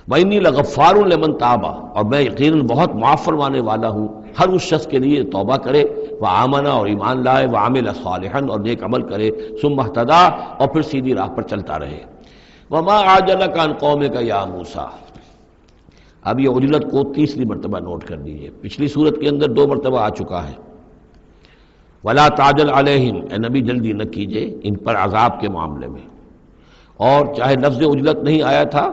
وَإِنِّي لَغَفَّارٌ لِمَن تَابَ، اور میں یقیناً بہت معاف فرمانے والا ہوں ہر اس شخص کے لیے توبہ کرے، وآمن اور ایمان لائے، وعمل صالحا اور نیک عمل کرے، ثم اہتدی اور پھر سیدھی راہ پر چلتا رہے۔ وما اعجلک عن قومک یا موسیٰ، اب یہ عجلت کو تیسری مرتبہ نوٹ کر دیجئے، پچھلی صورت کے اندر 2 مرتبہ آ چکا ہے۔ ولا تعجل علیہم، اے نبی جلدی نہ کیجئے ان پر عذاب کے معاملے میں، اور چاہے لفظ عجلت نہیں آیا تھا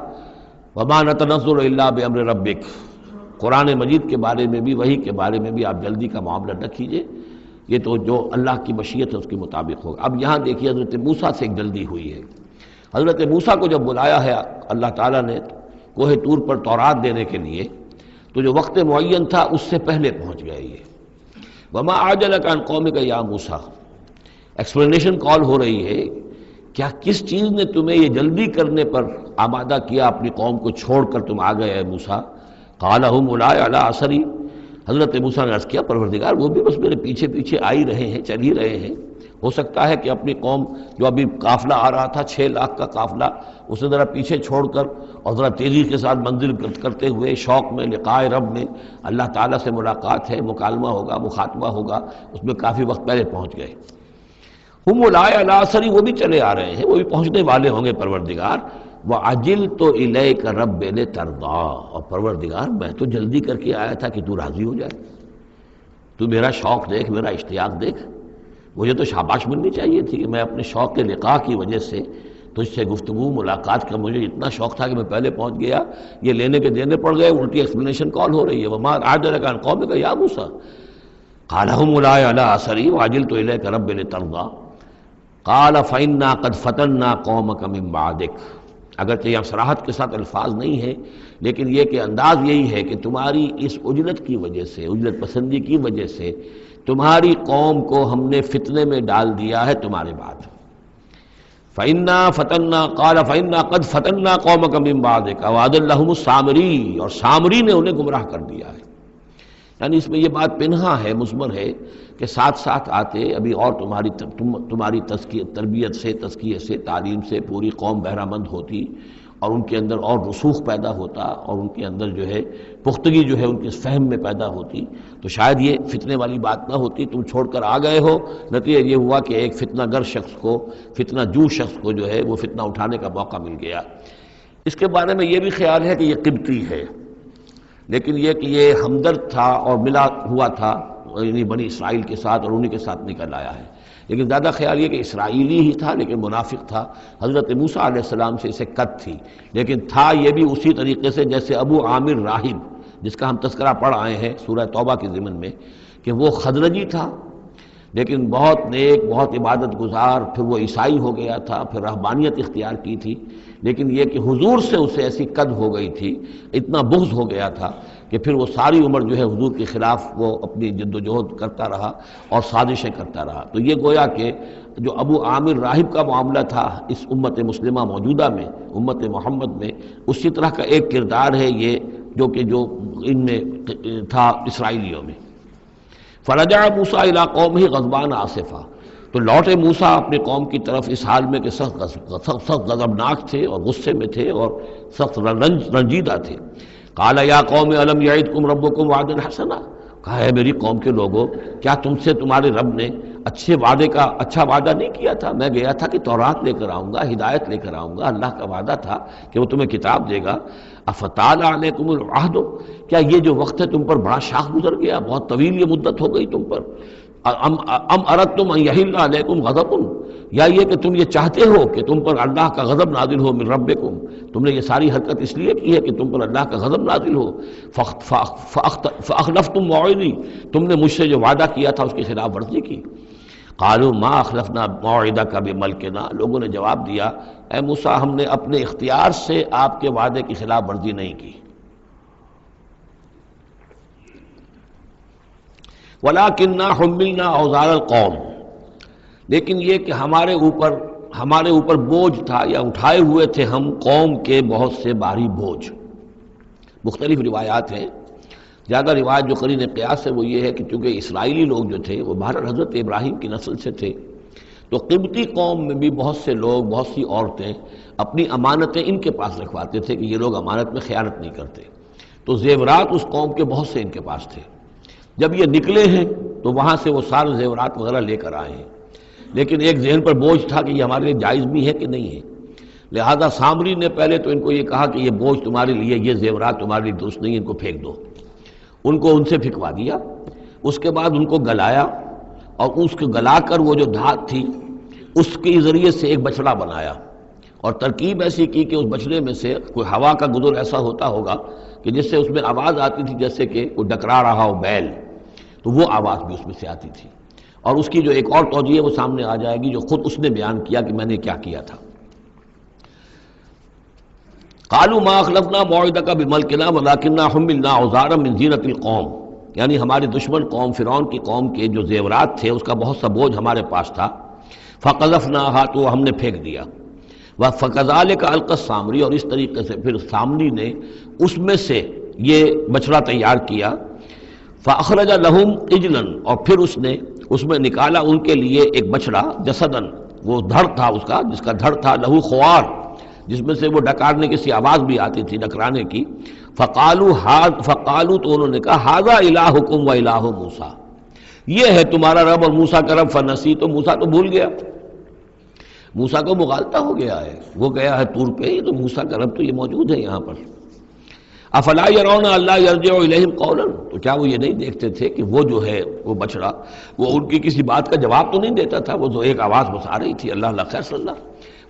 وما نتنزل الا بامر ربک، قرآن مجید کے بارے میں بھی، وحی کے بارے میں بھی آپ جلدی کا معاملہ نہ کیجئے، یہ تو جو اللہ کی مشیت ہے اس کے مطابق ہوگا۔ اب یہاں دیکھیے حضرت موسیٰ سے ایک جلدی ہوئی ہے۔ حضرت موسیٰ کو جب بلایا ہے اللہ تعالیٰ نے کوہ طور پر تورات دینے کے لیے، تو جو وقت معین تھا اس سے پہلے پہنچ گئے یہ۔ وما اعجلک عن قومک یا موسیٰ، ایکسپلینیشن کال ہو رہی ہے، کیا کس چیز نے تمہیں یہ جلدی کرنے پر آمادہ کیا، اپنی قوم کو چھوڑ کر تم آ گئے اے موسیٰ؟ قال هم اولئک علی اثری، حضرت موسیٰ نے عرض کیا پروردگار وہ بھی بس میرے پیچھے پیچھے آ ہی رہے ہیں، چل ہی رہے ہیں۔ ہو سکتا ہے کہ اپنی قوم جو ابھی قافلہ آ رہا تھا 6 لاکھ کا قافلہ، اسے ذرا پیچھے چھوڑ کر اور ذرا تیزی کے ساتھ منزل کرتے ہوئے شوق میں، لقاء رب میں، اللہ تعالیٰ سے ملاقات ہے، مکالمہ ہوگا، مخاطبہ ہوگا، اس میں کافی وقت پہلے پہنچ گئے۔ ہم اولئک علی اثری، وہ بھی چلے آ رہے ہیں، وہ بھی پہنچنے والے ہوں گے پروردگار۔ وعجلت الیک رب لترضی، اور پروردگار میں تو جلدی کر کے آیا تھا کہ تو راضی ہو جائے، تو میرا شوق دیکھ، میرا اشتیاق دیکھ، مجھے تو شاباش ملنی چاہیے تھی کہ میں اپنے شوق کے لقاء کی وجہ سے تجھ سے گفتگو ملاقات کا مجھے اتنا شوق تھا کہ میں پہلے پہنچ گیا، یہ لینے کے دینے پڑ گئے، الٹی ایکسپلینیشن کال ہو رہی ہے۔ وما اعجلک عن قومک یا موسیٰ قال هم اولئک علی اثری وعجلت الیک رب لترضی قال فإنا قد فتنا قومک من بعدک، اگرچہ یہاں صراحت کے ساتھ الفاظ نہیں ہیں، لیکن یہ کہ انداز یہی ہے کہ تمہاری اس عجلت کی وجہ سے، عجلت پسندی کی وجہ سے تمہاری قوم کو ہم نے فتنے میں ڈال دیا ہے تمہارے بعد۔ فَإِنَّا فَتَنَّا قَالَ فَإِنَّا قَدْ فَتَنَّا قَوْمَكَ مِن بَعْدِكَ وَأَضَلَّهُمُ السَّامِرِيُّ، اور سامری نے انہیں گمراہ کر دیا ہے۔ یعنی اس میں یہ بات پنہا ہے، مضمر ہے کہ ساتھ ساتھ آتے ابھی اور تمہاری تربیت سے، تزکیے سے، تعلیم سے پوری قوم بہرہ مند ہوتی، اور ان کے اندر اور رسوخ پیدا ہوتا، اور ان کے اندر جو ہے پختگی جو ہے ان کے فہم میں پیدا ہوتی، تو شاید یہ فتنے والی بات نہ ہوتی۔ تم چھوڑ کر آ گئے ہو، نتیجہ یہ ہوا کہ ایک فتنہ گر شخص کو، فتنہ جو شخص کو جو ہے وہ فتنہ اٹھانے کا موقع مل گیا۔ اس کے بارے میں یہ بھی خیال ہے کہ یہ قبطی ہے، لیکن یہ کہ یہ ہمدرد تھا اور ملا ہوا تھا یعنی بنی اسرائیل کے ساتھ، اور انہی کے ساتھ نکل آیا ہے، لیکن زیادہ خیال یہ کہ اسرائیلی ہی تھا لیکن منافق تھا۔ حضرت موسیٰ علیہ السلام سے اسے قد تھی، لیکن تھا یہ بھی اسی طریقے سے جیسے ابو عامر راہب، جس کا ہم تذکرہ پڑھ آئے ہیں سورہ توبہ کے ضمن میں، کہ وہ خزرجی تھا لیکن بہت نیک، بہت عبادت گزار، پھر وہ عیسائی ہو گیا تھا، پھر رہبانیت اختیار کی تھی، لیکن یہ کہ حضور سے اسے ایسی قد ہو گئی تھی، اتنا بغض ہو گیا تھا کہ پھر وہ ساری عمر جو ہے حضور کے خلاف وہ اپنی جد و جہد کرتا رہا اور سازشیں کرتا رہا۔ تو یہ گویا کہ جو ابو عامر راہب کا معاملہ تھا اس امت مسلمہ موجودہ میں، امت محمد میں، اسی طرح کا ایک کردار ہے یہ جو ان میں تھا اسرائیلیوں میں۔ فرجع موسیٰ الی قومہ غضبان آسفا، تو لوٹے موسیٰ اپنے قوم کی طرف اس حال میں کہ سخت غضبناک تھے اور غصے میں تھے اور سخت رنجیدہ تھے۔ قال یا قوم الم یعدکم ربکم وعدا حسنا، کہا ہے میری قوم کے لوگوں، کیا تم سے تمہارے رب نے اچھا وعدہ نہیں کیا تھا؟ میں گیا تھا کہ تورات لے کر آؤں گا، ہدایت لے کر آؤں گا، اللہ کا وعدہ تھا کہ وہ تمہیں کتاب دے گا۔ افتال علیکم العہد، کیا یہ جو وقت ہے تم پر بڑا شاخ گزر گیا، بہت طویل یہ مدت ہو گئی تم پر؟ ام اردتم ان یحل علیکم غضب، یا یہ کہ تم یہ چاہتے ہو کہ تم پر اللہ کا غضب نازل ہو من ربکم، تم نے یہ ساری حرکت اس لیے کی ہے کہ تم پر اللہ کا غضب نازل ہو۔ فاخلفتم موعدی، تم نے مجھ سے جو وعدہ کیا تھا اس کی خلاف ورزی کی۔ قالوا ما اخلفنا موعدک بملکنا، لوگوں نے جواب دیا اے موسیٰ ہم نے اپنے اختیار سے آپ کے وعدے کی خلاف ورزی نہیں کی۔ وَلَكِنَّا حُمِّلْنَا أَوْزَارَ الْقَوْمِ، لیکن یہ کہ ہمارے اوپر بوجھ تھا یا اٹھائے ہوئے تھے ہم قوم کے بہت سے بھاری بوجھ۔ مختلف روایات ہیں، زیادہ روایت جو قرین قیاس ہے وہ یہ ہے کہ چونکہ اسرائیلی لوگ جو تھے وہ بہرحال حضرت ابراہیم کی نسل سے تھے، تو قبطی قوم میں بھی بہت سے لوگ، بہت سی عورتیں اپنی امانتیں ان کے پاس رکھواتے تھے کہ یہ لوگ امانت میں خیانت نہیں کرتے، تو زیورات اس قوم کے بہت سے ان کے پاس تھے۔ جب یہ نکلے ہیں تو وہاں سے وہ سارے زیورات وغیرہ لے کر آئے ہیں، لیکن ایک ذہن پر بوجھ تھا کہ یہ ہمارے لیے جائز بھی ہے کہ نہیں ہے، لہذا سامری نے پہلے تو ان کو یہ کہا کہ یہ بوجھ تمہارے لیے، یہ زیورات تمہارے لیے درست نہیں، ان کو پھینک دو، ان کو ان سے پھینکوا دیا۔ اس کے بعد ان کو گلایا، اور اس کو گلا کر وہ جو دھات تھی اس کے ذریعے سے ایک بچڑا بنایا، اور ترکیب ایسی کی کہ اس بچڑے میں سے کوئی ہوا کا گزر ایسا ہوتا ہوگا کہ جس سے اس میں آواز آتی تھی جیسے کہ کوئی ڈکرا رہا ہو بیل، تو وہ آواز بھی اس میں سے آتی تھی۔ اور اس کی جو ایک اور توجیہ ہے وہ سامنے آ جائے گی جو خود اس نے بیان کیا کہ میں نے کیا کیا تھا۔ قالوا ما اخلفنا موعدك بملكنا ولكننا حملنا اوزارا من زینۃ القوم، یعنی ہمارے دشمن قوم فرعون کی قوم کے جو زیورات تھے اس کا بہت سا بوجھ ہمارے پاس تھا، فقذفناها، تو ہم نے پھینک دیا، فكذلك القى السامری، اور اس طریقے سے پھر سامری نے اس میں سے یہ بچڑا تیار کیا، فاخرج لهم عجلا، اور پھر اس میں نکالا ان کے لیے ایک بچڑا، جسدن، وہ دھڑ تھا اس کا، جس کا دھڑ تھا، لہو خوار، جس میں سے وہ ڈکارنے کی سی آواز بھی آتی تھی، ڈکرانے کی، فقالوا، تو انہوں نے کہا، ھذا الہکم و الہ موسیٰ، یہ ہے تمہارا رب اور موسیٰ کا رب، فنسی، تو موسیٰ تو بھول گیا، موسیٰ کو مغالطہ ہو گیا ہے، وہ گیا ہے طور پہ، تو موسیٰ کا رب تو یہ موجود ہے یہاں پر۔ افلا یرون الا یرجع الیہم قولا، تو کیا وہ یہ نہیں دیکھتے تھے کہ وہ جو ہے وہ بچڑا وہ ان کی کسی بات کا جواب تو نہیں دیتا تھا، وہ تو ایک آواز بس آ رہی تھی، اللہ خیر صلی اللہ،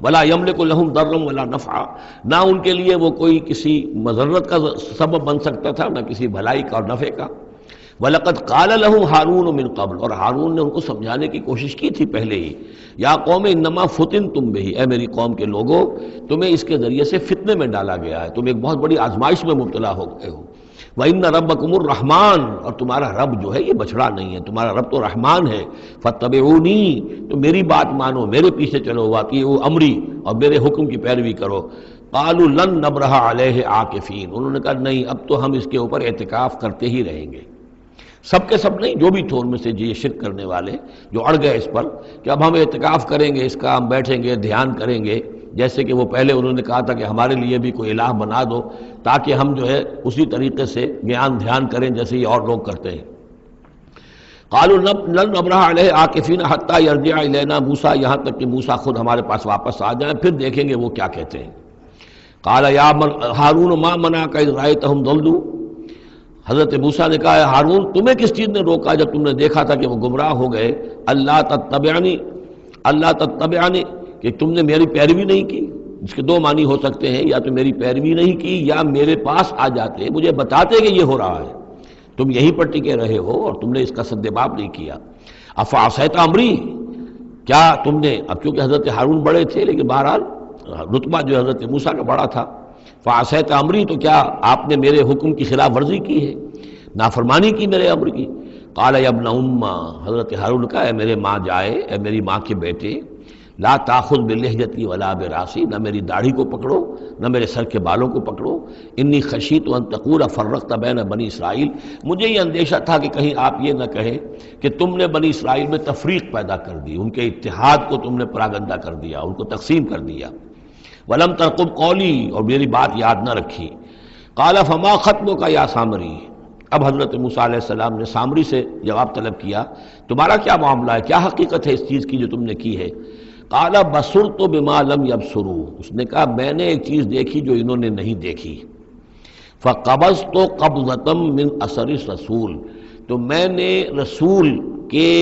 ولا یملک لهم ضرا ولا نفعا، نہ ان کے لیے وہ کوئی کسی مضرت کا سبب بن سکتا تھا، نہ کسی بھلائی کا اور نفع کا۔ وَلَقَدْ قَالَ لَهُمْ هَارُونُ مِنْ قَبْلُ، اور ہارون نے ان کو سمجھانے کی کوشش کی تھی پہلے ہی، یا قوم انما فتنتم بہ، اے میری قوم کے لوگوں، تمہیں اس کے ذریعے سے فتنے میں ڈالا گیا ہے، تم ایک بہت بڑی آزمائش میں مبتلا ہو گئے ہو۔ وَإِنَّ رَبَّكُمُ الرَّحْمَٰنُ، اور تمہارا رب جو ہے یہ بچڑا نہیں ہے، تمہارا رب تو رحمان ہے، فَاتَّبِعُونِی، تو میری بات مانو، میرے پیچھے چلو، وَأَطِیعُوا أَمْرِی، اور میرے حکم کی پیروی کرو۔ قَالُوا لَن نَّبْرَحَ عَلَیْهِ عَاکِفِینَ، انہوں نے کہا نہیں، اب تو ہم اس کے اوپر اعتکاف کرتے ہی رہیں گے۔ سب کے سب نہیں، جو بھی تھے ان میں سے یہ شرک کرنے والے جو اڑ گئے اس پر کہ اب ہم اعتکاف کریں گے، اس کا ہم بیٹھیں گے، دھیان کریں گے، جیسے کہ وہ پہلے انہوں نے کہا تھا کہ ہمارے لیے بھی کوئی الہ بنا دو تاکہ ہم جو ہے اسی طریقے سے گیان دھیان کریں جیسے یہ اور لوگ کرتے ہیں۔ قالوا لن نبرح علیہ عاکفین حتی یرجع الینا موسیٰ، یہاں تک کہ موسیٰ خود ہمارے پاس واپس آ جائیں، پھر دیکھیں گے وہ کیا کہتے ہیں۔ قال یا ہارون ما منعک اذ رأیتہم ضلوا، حضرت موسیٰ نے کہا، ہارون تمہیں کس چیز نے روکا جب تم نے دیکھا تھا کہ وہ گمراہ ہو گئے، اللہ تتبعنی، کہ تم نے میری پیروی نہیں کی، جس کے دو معنی ہو سکتے ہیں، یا تو میری پیروی نہیں کی یا میرے پاس آ جاتے مجھے بتاتے کہ یہ ہو رہا ہے، تم یہیں پر ٹکے رہے ہو اور تم نے اس کا سدباب نہیں کیا۔ افعصیت امری، کیا تم نے، اب چونکہ حضرت ہارون بڑے تھے لیکن بہرحال رتبہ جو حضرت موسیٰ کا بڑا تھا، فعصیت امری، تو کیا آپ نے میرے حکم کی خلاف ورزی کی ہے، نافرمانی کی میرے امر کی۔ قال یا ابن ام، حضرت ہارون کا، اے میرے ماں جائے، اے میری ماں کے بیٹے، لا تاخذ بلحیتی ولا براسی، نہ میری داڑھی کو پکڑو نہ میرے سر کے بالوں کو پکڑو، انی خشیت ان تقول فرقت بین بنی اسرائیل، مجھے یہ اندیشہ تھا کہ کہیں آپ یہ نہ کہیں کہ تم نے بنی اسرائیل میں تفریق پیدا کر دی، ان کے اتحاد کو تم نے پراگندہ کر دیا، ان کو تقسیم کر دیا۔ ولم ترقب قولی، اور میری بات یاد نہ رکھی۔ قال فما خطبک یا سامری، اب حضرت موسیٰ علیہ السلام نے سامری سے جواب طلب کیا، تمہارا کیا معاملہ ہے، کیا حقیقت ہے اس چیز کی جو تم نے کی ہے۔ قال بصرت بما لم یبصروا، اس نے کہا میں نے ایک چیز دیکھی جو انہوں نے نہیں دیکھی۔ فقبضت قبضۃ من اثر الرسول، تو میں نے رسول کے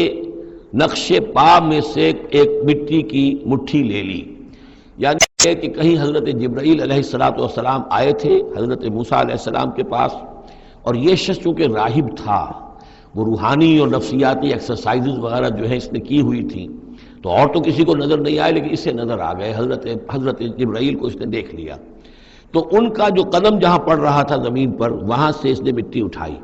نقش پا میں سے ایک مٹی کی مٹھی لے لی، یعنی کہ کہیں حضرت جبرائیل علیہ السلام آئے تھے حضرت موسیٰ علیہ السلام کے پاس، اور یہ شخص چونکہ راہب تھا، وہ روحانی اور نفسیاتی ایکسرسائزز وغیرہ جو ہے اس نے کی ہوئی تھیں، تو اور تو کسی کو نظر نہیں آئے لیکن اسے نظر آ گئے، حضرت جبرائیل کو اس نے دیکھ لیا، تو ان کا جو قدم جہاں پڑ رہا تھا زمین پر وہاں سے اس نے مٹی اٹھائی،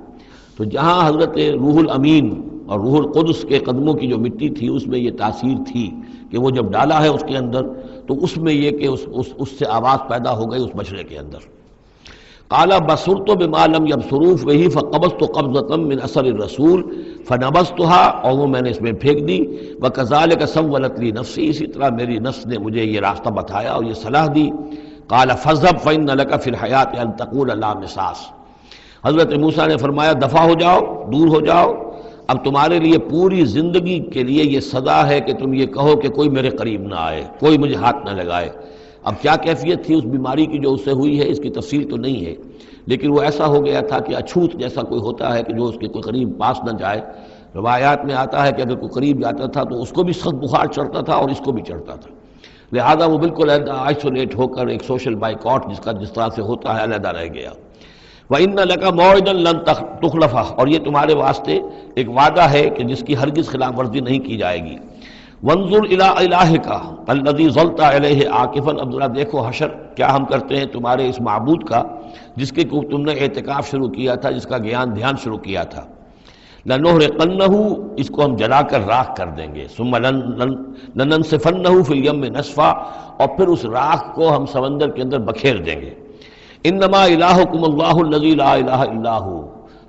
تو جہاں حضرت روح الامین اور روح القدس کے قدموں کی جو مٹی تھی اس میں یہ تاثیر تھی کہ وہ جب ڈالا ہے اس کے اندر تو اس میں یہ کہ اس سے آواز پیدا ہو گئی اس بچڑے کے اندر۔ قال بصرت بما لم يبصروا به فقبضت قبضة من اثر الرسول فنبذتها، اور وہ میں نے اس میں پھینک دی، وكذلك سولت لي نفسي، اسی طرح میری نفس نے مجھے یہ راستہ بتایا اور یہ صلاح دی۔ قال فاذهب فإن لك في الحياة أن تقول لا مساس، حضرت موسیٰ نے فرمایا دفع ہو جاؤ، دور ہو جاؤ، اب تمہارے لیے پوری زندگی کے لیے یہ سزا ہے کہ تم یہ کہو کہ کوئی میرے قریب نہ آئے، کوئی مجھے ہاتھ نہ لگائے۔ اب کیا کیفیت تھی اس بیماری کی جو اس سے ہوئی ہے، اس کی تفصیل تو نہیں ہے، لیکن وہ ایسا ہو گیا تھا کہ اچھوت جیسا کوئی ہوتا ہے کہ جو اس کے کوئی قریب پاس نہ جائے۔ روایات میں آتا ہے کہ اگر کوئی قریب جاتا تھا تو اس کو بھی سخت بخار چڑھتا تھا اور اس کو بھی چڑھتا تھا، لہذا وہ بالکل آئسولیٹ ہو کر ایک سوشل بائیکاٹ جس طرح سے ہوتا ہے علیحدہ رہ گیا۔ وَإِنَّ لَكَ مَوْعِدًا لَن تُخْلَفَهُ، اور یہ تمہارے واسطے ایک وعدہ ہے کہ جس کی ہرگز خلاف ورزی نہیں کی جائے گی۔ وَانظُرْ إِلَىٰ إِلَٰهِكَ الَّذِي ظَلْتَ عَلَيْهِ عَاكِفًا، اب ذرا دیکھو حشر کیا ہم کرتے ہیں تمہارے اس معبود کا جس کے تم نے اعتکاف شروع کیا تھا، جس کا دھیان شروع کیا تھا۔ لَنُحْرِقَنَّهُ، اس کو ہم جلا کر راکھ کر دیں گے، ثُمَّ لَنَنسِفَنَّهُ فِي الْيَمِّ نَسْفًا، اور پھر اس راکھ کو ہم سمندر کے اندر بکھیر دیں گے۔ انما الہکم اللہ الذی لا الہ الا ہو،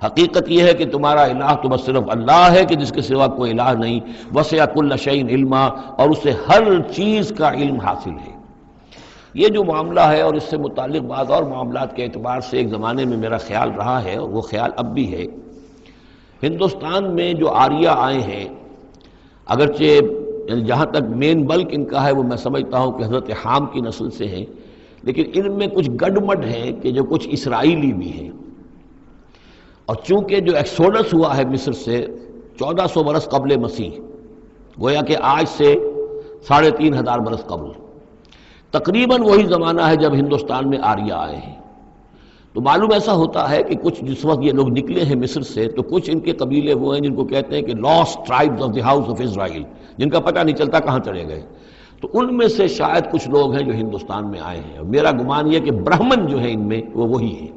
حقیقت یہ ہے کہ تمہارا الہ تو بس صرف اللہ ہے کہ جس کے سوا کوئی الہ نہیں۔ وسع کل شیء علما، اور اسے ہر چیز کا علم حاصل ہے۔ یہ جو معاملہ ہے اور اس سے متعلق بعض اور معاملات کے اعتبار سے ایک زمانے میں میرا خیال رہا ہے اور وہ خیال اب بھی ہے، ہندوستان میں جو آریہ آئے ہیں، اگرچہ جہاں تک مین بلک ان کا ہے وہ میں سمجھتا ہوں کہ حضرت حام کی نسل سے ہیں، لیکن ان میں کچھ گڈمڈ ہیں کہ جو کچھ اسرائیلی بھی ہیں، اور چونکہ جو ایکسوڈس ہوا ہے مصر سے 1400 برس قبل مسیح، گویا کہ آج سے 3500 برس قبل، تقریباً وہی زمانہ ہے جب ہندوستان میں آریہ آئے ہیں۔ تو معلوم ایسا ہوتا ہے کہ کچھ جس وقت یہ لوگ نکلے ہیں مصر سے تو کچھ ان کے قبیلے وہ ہیں جن کو کہتے ہیں کہ last tribes of the house of Israel, جن کا پتہ نہیں چلتا کہاں چلے گئے، تو ان میں سے شاید کچھ لوگ ہیں جو ہندوستان میں آئے ہیں، اور میرا گمان یہ کہ برہمن جو ہیں ان میں وہ وہی ہیں۔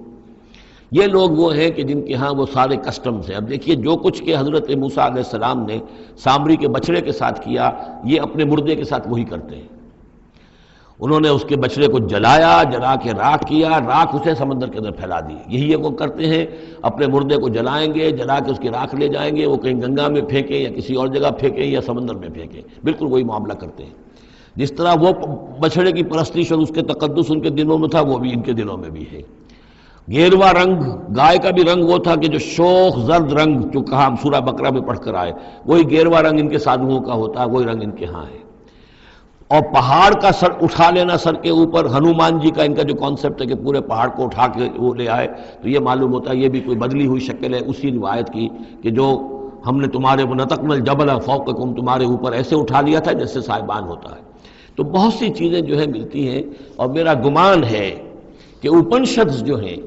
یہ لوگ وہ ہیں کہ جن کے ہاں وہ سارے کسٹمز ہیں۔ اب دیکھیے جو کچھ کہ حضرت موسیٰ علیہ السلام نے سامری کے بچڑے کے ساتھ کیا، یہ اپنے مردے کے ساتھ وہی کرتے ہیں۔ انہوں نے اس کے بچڑے کو جلایا، جلا کے راکھ کیا، راکھ اسے سمندر کے اندر پھیلا دی۔ یہی وہ کرتے ہیں، اپنے مردے کو جلائیں گے، جلا کے اس کی راکھ لے جائیں گے، وہ کہیں گنگا میں پھینکیں یا کسی اور جگہ پھینکیں یا سمندر میں پھینکیں، بالکل وہی معاملہ کرتے ہیں۔ جس طرح وہ بچڑے کی پرستش اور اس کے تقدس ان کے دلوں میں تھا، وہ بھی ان کے دلوں میں بھی ہے۔ گیروا رنگ، گائے کا بھی رنگ وہ تھا کہ جو شوخ زرد رنگ جو کہا ہم سورہ بقرہ میں پڑھ کر آئے، وہی گیروا رنگ ان کے سادھوؤں کا ہوتا ہے، وہی رنگ ان کے ہاں ہے۔ اور پہاڑ کا سر اٹھا لینا سر کے اوپر، ہنومان جی کا ان کا جو کانسیپٹ ہے کہ پورے پہاڑ کو اٹھا کے وہ لے آئے، تو یہ معلوم ہوتا ہے یہ بھی کوئی بدلی ہوئی شکل ہے اسی روایت کی کہ جو ہم نے تمہارے ونطقنا الجبل فوقکم، تمہارے اوپر ایسے اٹھا لیا تھا جیسے سائبان ہوتا ہے۔ تو بہت سی چیزیں جو ہیں ملتی ہیں، اور میرا گمان ہے کہ اپنشدز جو ہیں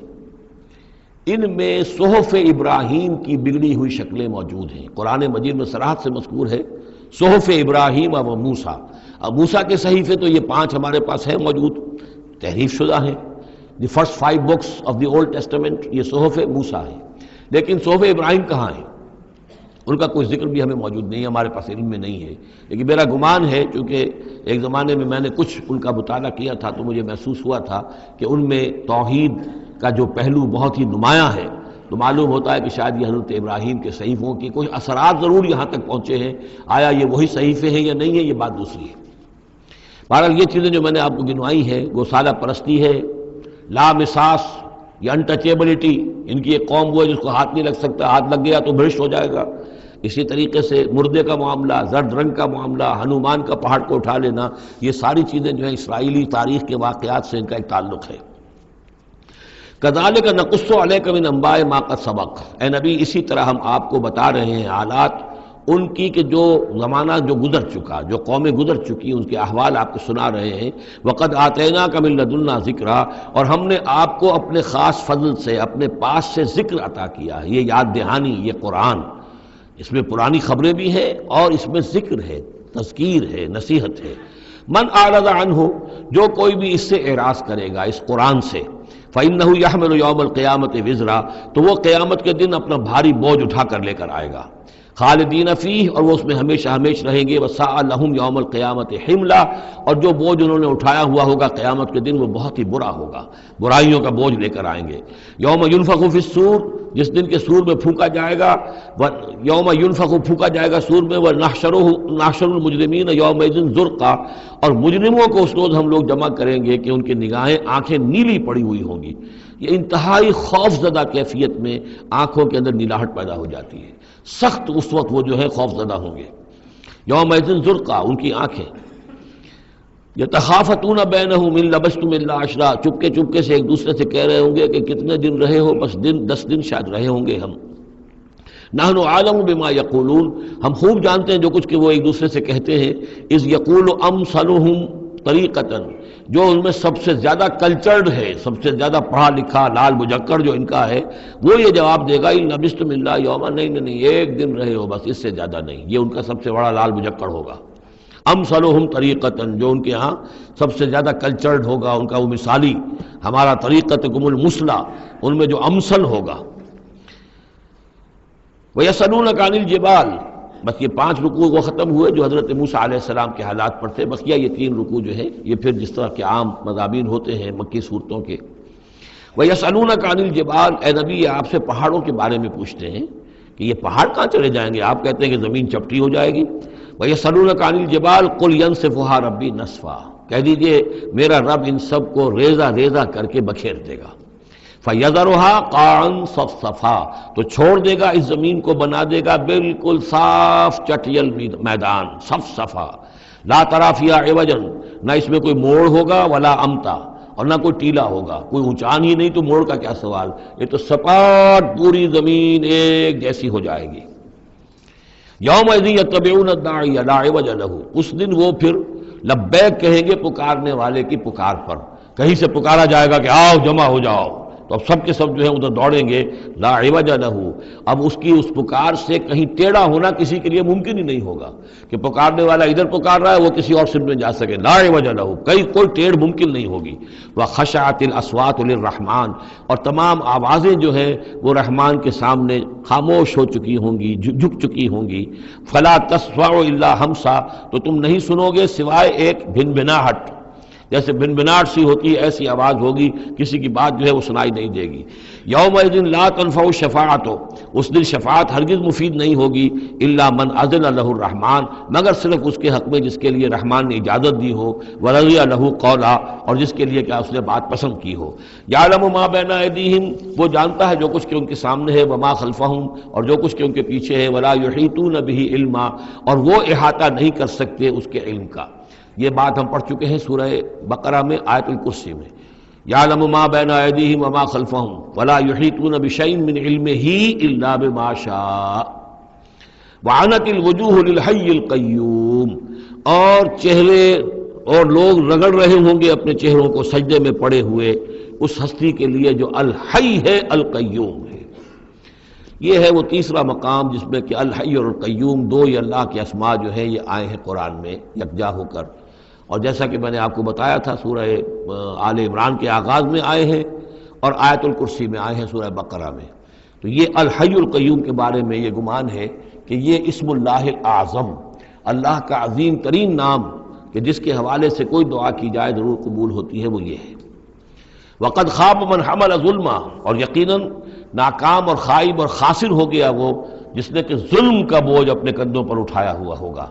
ان میں صحف ابراہیم کی بگڑی ہوئی شکلیں موجود ہیں۔ قرآن مجید میں صراحت سے مذکور ہے صحف ابراہیم و موسیٰ۔ اب موسیٰ کے صحیفے تو یہ 5 ہمارے پاس ہیں موجود، تحریف شدہ ہیں، the first 5 books of the old testament, یہ صحف موسیٰ ہیں، لیکن صحف ابراہیم کہاں ہیں؟ ان کا کوئی ذکر بھی ہمیں موجود نہیں ہے، ہمارے پاس علم میں نہیں ہے۔ لیکن میرا گمان ہے، چونکہ ایک زمانے میں میں نے کچھ ان کا مطالعہ کیا تھا تو مجھے محسوس ہوا تھا کہ ان میں توحید کا جو پہلو بہت ہی نمایاں ہے، تو معلوم ہوتا ہے کہ شاید یہ حضرت ابراہیم کے صحیفوں کی کوئی اثرات ضرور یہاں تک پہنچے ہیں۔ آیا یہ وہی صحیفے ہیں یا نہیں ہے، یہ بات دوسری ہے۔ بہرحال یہ چیزیں جو میں نے آپ کو گنوائی ہیں، گوسالہ پرستی ہے، لامساس یا انٹچیبلٹی، ان کی ایک قوم وہ ہے جس کو ہاتھ نہیں لگ سکتا، ہاتھ لگ گیا تو بھرشٹ ہو جائے گا۔ اسی طریقے سے مردے کا معاملہ، زرد رنگ کا معاملہ، ہنومان کا پہاڑ کو اٹھا لینا، یہ ساری چیزیں جو ہیں اسرائیلی تاریخ کے واقعات سے ان کا ایک تعلق ہے۔ کذالک نقص علیک من انباء ما قد سبق، اے نبی اسی طرح ہم آپ کو بتا رہے ہیں حالات ان کی کہ جو زمانہ جو گزر چکا، جو قومیں گزر چکی، ان کے احوال آپ کو سنا رہے ہیں۔ وقد آتیناک من لدنا ذکرا، اور ہم نے آپ کو اپنے خاص فضل سے، اپنے پاس سے ذکر عطا کیا ہے۔ یہ یاد دہانی، یہ قرآن، اس میں پرانی خبریں بھی ہیں اور اس میں ذکر ہے، تذکیر ہے، نصیحت ہے۔ من اعرض عنہ، جو کوئی بھی اس سے اعراض کرے گا، اس قرآن سے، فإنہ یحمل یوم القیامت وزرا، تو وہ قیامت کے دن اپنا بھاری بوجھ اٹھا کر لے کر آئے گا۔ خالدین فیہ، اور وہ اس میں ہمیشہ ہمیش رہیں گے۔ وساء لہم یوم القیامت حملا، اور جو بوجھ انہوں نے اٹھایا ہوا ہوگا قیامت کے دن وہ بہت ہی برا ہوگا، برائیوں کا بوجھ لے کر آئیں گے۔ یوم ینفخ فی الصور، جس دن کے سور میں پھونکا جائے گا، یوم ینفخ پھونکا جائے گا سور میں، ونحشر المجرمین یومئذ زرقا، اور مجرموں کو اس روز ہم لوگ جمع کریں گے کہ ان کی نگاہیں آنکھیں نیلی پڑی ہوئی ہوں گی۔ یہ انتہائی خوف زدہ کیفیت میں آنکھوں کے اندر نیلاہٹ پیدا ہو جاتی ہے، سخت اس وقت وہ جو ہے خوف زدہ ہوں گے۔ یومئذ زرقا، ان کی آنکھیں، یتخافتون بینہم ان لبثتم الا عشرا، چپکے چپکے سے ایک دوسرے سے کہہ رہے ہوں گے کہ کتنے دن رہے ہو، بس 10 دن شاید رہے ہوں گے ہم۔ نحن عالم بما یقولون، ہم خوب جانتے ہیں جو کچھ کہ وہ ایک دوسرے سے کہتے ہیں۔ اذ یقول امثلہم طریقۃ، جو ان میں سب سے زیادہ کلچرڈ ہے، سب سے زیادہ پڑھا لکھا لال مجکر جو ان کا ہے، وہ یہ جواب دے گا ان لبثتم الا یوما، نہیں ایک دن رہے ہو بس، اس سے زیادہ نہیں۔ یہ ان کا سب سے بڑا لال مجکر ہوگا۔ امثلہم طریقۃ، جو ان کے ہاں سب سے زیادہ کلچرڈ ہوگا، ان کا وہ مثالی، ہمارا طریقتکم المثلی، ان میں جو امثل ہوگا۔ وَيَسْأَلُونَكَ عَنِ الْجِبَالِ، بس یہ 5 رکوع وہ ختم ہوئے جو حضرت موسیٰ علیہ السلام کے حالات پر تھے۔ بس یہ 3 رکوع جو ہے یہ پھر جس طرح کے عام مضامین ہوتے ہیں مکی صورتوں کے۔ وَيَسْأَلُونَكَ عَنِ الْجِبَالِ، اے نبی یہ آپ سے پہاڑوں کے بارے میں پوچھتے ہیں کہ یہ پہاڑ کہاں چلے جائیں گے، آپ کہتے ہیں کہ زمین چپٹی ہو جائے گی۔ وَيَسْأَلُونَكَ عَنِ الْجِبَالِ قُلْ يَنسِفُهَا رَبِّي نَسْفًا، کہہ دیجئے میرا رب ان سب کو ریزہ ریزہ کر کے بکھیر دے گا۔ فَيَذَرُهَا قَاعًا صَفْصَفًا، تو چھوڑ دے گا اس زمین کو، بنا دے گا بالکل صاف چٹیل میدان، صفصفا، لا تری فیہا عوجا، نہ اس میں کوئی موڑ ہوگا، ولا امتا، اور نہ کوئی ٹیلا ہوگا، کوئی اونچان ہی نہیں تو موڑ کا کیا سوال، یہ تو سپاٹ پوری زمین ایک جیسی ہو جائے گی۔ یومئذ یتبعون الداعی لا عوج لہ، اس دن وہ پھر لبیک کہیں گے پکارنے والے کی پکار پر، کہیں سے پکارا جائے گا کہ آؤ جمع ہو جاؤ، تو اب سب کے سب جو ہیں ادھر دوڑیں گے۔ لا عوج لہ، اب اس کی اس پکار سے کہیں ٹیڑھا ہونا کسی کے لیے ممکن ہی نہیں ہوگا کہ پکارنے والا ادھر پکار رہا ہے وہ کسی اور سمت میں جا سکے، لا عوج لہ، کوئی ٹیڑھ ممکن نہیں ہوگی۔ وخشعت الاصوات للرحمن، اور تمام آوازیں جو ہیں وہ رحمان کے سامنے خاموش ہو چکی ہوں گی، جھک چکی ہوں گی۔ فلا تسمع الا ہمسا، تو تم نہیں سنو گے سوائے ایک بھنبھناہٹ، جیسے بھنبھناہٹ سی ہوتی ہے ایسی آواز ہوگی، کسی کی بات جو ہے وہ سنائی نہیں دے گی۔ یومئذ لا تنفع الشفاعۃ، اس دن شفاعت ہرگز مفید نہیں ہوگی، الا من اذن لہ الرحمن، مگر صرف اس کے حق میں جس کے لیے رحمان نے اجازت دی ہو، ورضی لہ قولا، اور جس کے لیے کیا اس نے بات پسند کی ہو۔ یعلم ما بین ایدیہم، وہ جانتا ہے جو کچھ کہ ان کے سامنے ہے، وما خلفہم، اور جو کچھ کہ ان کے پیچھے ہے، ولا یحیطون بہ علما، اور وہ احاطہ نہیں کر سکتے اس کے علم کا۔ یہ بات ہم پڑھ چکے ہیں سورہ بقرہ میں، آیت الکرسی میں، یعلم ما بین ایدیہم وما خلفہم ولا یحیطون بشیء من علمہ الا بما شاء وعنت الوجوہ للحی القیوم، اور چہرے اور لوگ رگڑ رہے ہوں گے اپنے چہروں کو سجدے میں پڑے ہوئے اس ہستی کے لیے جو الحی ہے، القیوم ہے۔ یہ ہے وہ تیسرا مقام جس میں کہ الحی اور القیوم دو یہ اللہ کے اسماء جو ہیں یہ آئے ہیں قرآن میں یکجا ہو کر، اور جیسا کہ میں نے آپ کو بتایا تھا سورہ آل عمران کے آغاز میں آئے ہیں اور آیت الکرسی میں آئے ہیں سورہ بقرہ میں۔ تو یہ الحی القیوم کے بارے میں یہ گمان ہے کہ یہ اسم اللہ الاعظم، اللہ کا عظیم ترین نام کہ جس کے حوالے سے کوئی دعا کی جائے ضرور قبول ہوتی ہے، وہ یہ ہے۔ وقد خاب من حمل ظلما، اور یقیناً ناکام اور خائب اور خاسر ہو گیا وہ جس نے کہ ظلم کا بوجھ اپنے کندھوں پر اٹھایا ہوا ہوگا۔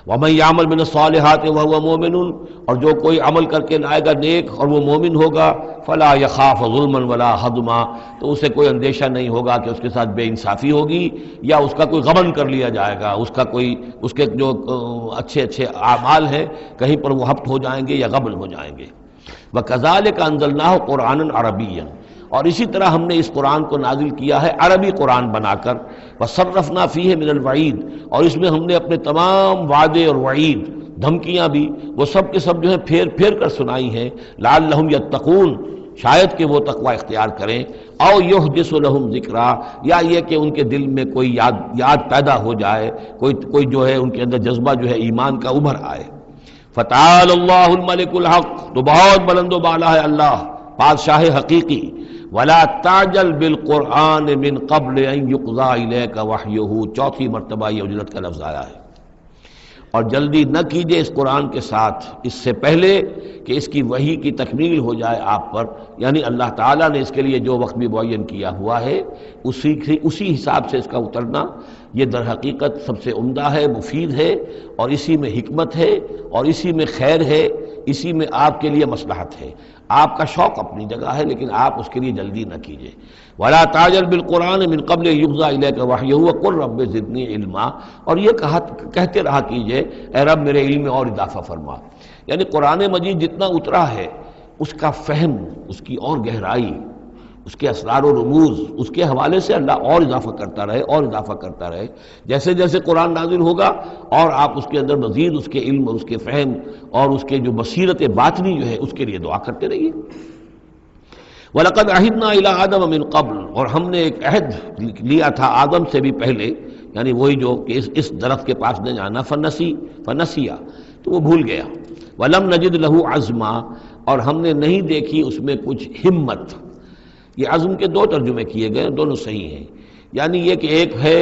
وَمَن يَعْمَلْ مِنَ الصَّالِحَاتِ وَهُوَ مُؤْمِنٌ، اور جو کوئی عمل کر کے لائے گا نیک اور وہ مومن ہوگا، فَلَا يَخَافُ ظُلْمًا وَلَا حَضْمًا، تو اسے کوئی اندیشہ نہیں ہوگا کہ اس کے ساتھ بے انصافی ہوگی یا اس کا کوئی غبن کر لیا جائے گا، اس کے جو اچھے اچھے اعمال ہیں کہیں پر وہ ہبط ہو جائیں گے یا غبن ہو جائیں گے۔ وَكَذَلِكَ أَنزَلْنَاهُ قُرْآنًا عَرَبِيًّا، اور اسی طرح ہم نے اس قرآن کو نازل کیا ہے عربی قرآن بنا کر۔ وَصَرَّفْنَا فِيهِ مِنَ الْوَعِيدِ، اور اس میں ہم نے اپنے تمام وعدے اور وعید، دھمکیاں بھی، وہ سب کے سب جو ہیں پھیر پھیر کر سنائی ہیں، لعلہم یتقون، شاید کہ وہ تقوی اختیار کریں، او یحدث لہم ذکرا، یا یہ کہ ان کے دل میں کوئی یاد پیدا ہو جائے، کوئی جو ہے ان کے اندر جذبہ جو ہے ایمان کا ابھر آئے۔ فتعال اللہ الملک الحق، تو بہت بلند و بالا ہے اللہ بادشاہ حقیقی۔ ولا تعجل بالقرآن من قبل ان یقضى الیک وحیہ، چوتھی مرتبہ یہ اجلت کا لفظ آیا ہے۔ اور جلدی نہ کیجئے اس قرآن کے ساتھ اس سے پہلے کہ اس کی وحی کی تکمیل ہو جائے آپ پر، یعنی اللہ تعالیٰ نے اس کے لیے جو وقت بھی معین کیا ہوا ہے اسی حساب سے اس کا اترنا یہ در حقیقت سب سے عمدہ ہے، مفید ہے، اور اسی میں حکمت ہے، اور اسی میں خیر ہے، اسی میں آپ کے لیے مصلحت ہے۔ آپ کا شوق اپنی جگہ ہے لیکن آپ اس کے لیے جلدی نہ کیجئے۔ وَلَا تَعْجَلْ بِالْقُرْآنِ مِنْ قَبْلِ يُقْضَىٰ إِلَيْكَ وَحْيُهُ وَقُلْ رَبِّ زِدْنِي عِلْمًا، اور یہ کہتے رہا کیجئے اے رب میرے علم میں اور اضافہ فرما۔ یعنی قرآن مجید جتنا اترا ہے اس کا فہم، اس کی اور گہرائی، اس کے اسرار و رموز، اس کے حوالے سے اللہ اور اضافہ کرتا رہے اور اضافہ کرتا رہے۔ جیسے جیسے قرآن نازل ہوگا اور آپ اس کے اندر مزید اس کے علم اور اس کے فہم اور اس کے جو بصیرت باطنی جو ہے اس کے لیے دعا کرتے رہیے۔ وَلَقَدْ عَهِدْنَا إِلَىٰ آدَمَ مِنْ قَبْلُ، اور ہم نے ایک عہد لیا تھا آدم سے بھی پہلے، یعنی وہی جو کہ اس درخت کے پاس نہ جانا، فنسیا، تو وہ بھول گیا۔ وَلَمْ نَجِدْ لَهُ عَزْمًا، اور ہم نے نہیں دیکھی اس میں کچھ ہمت۔ یہ عزم کے دو ترجمے کیے گئے، دونوں صحیح ہیں۔ یعنی یہ کہ ایک ہے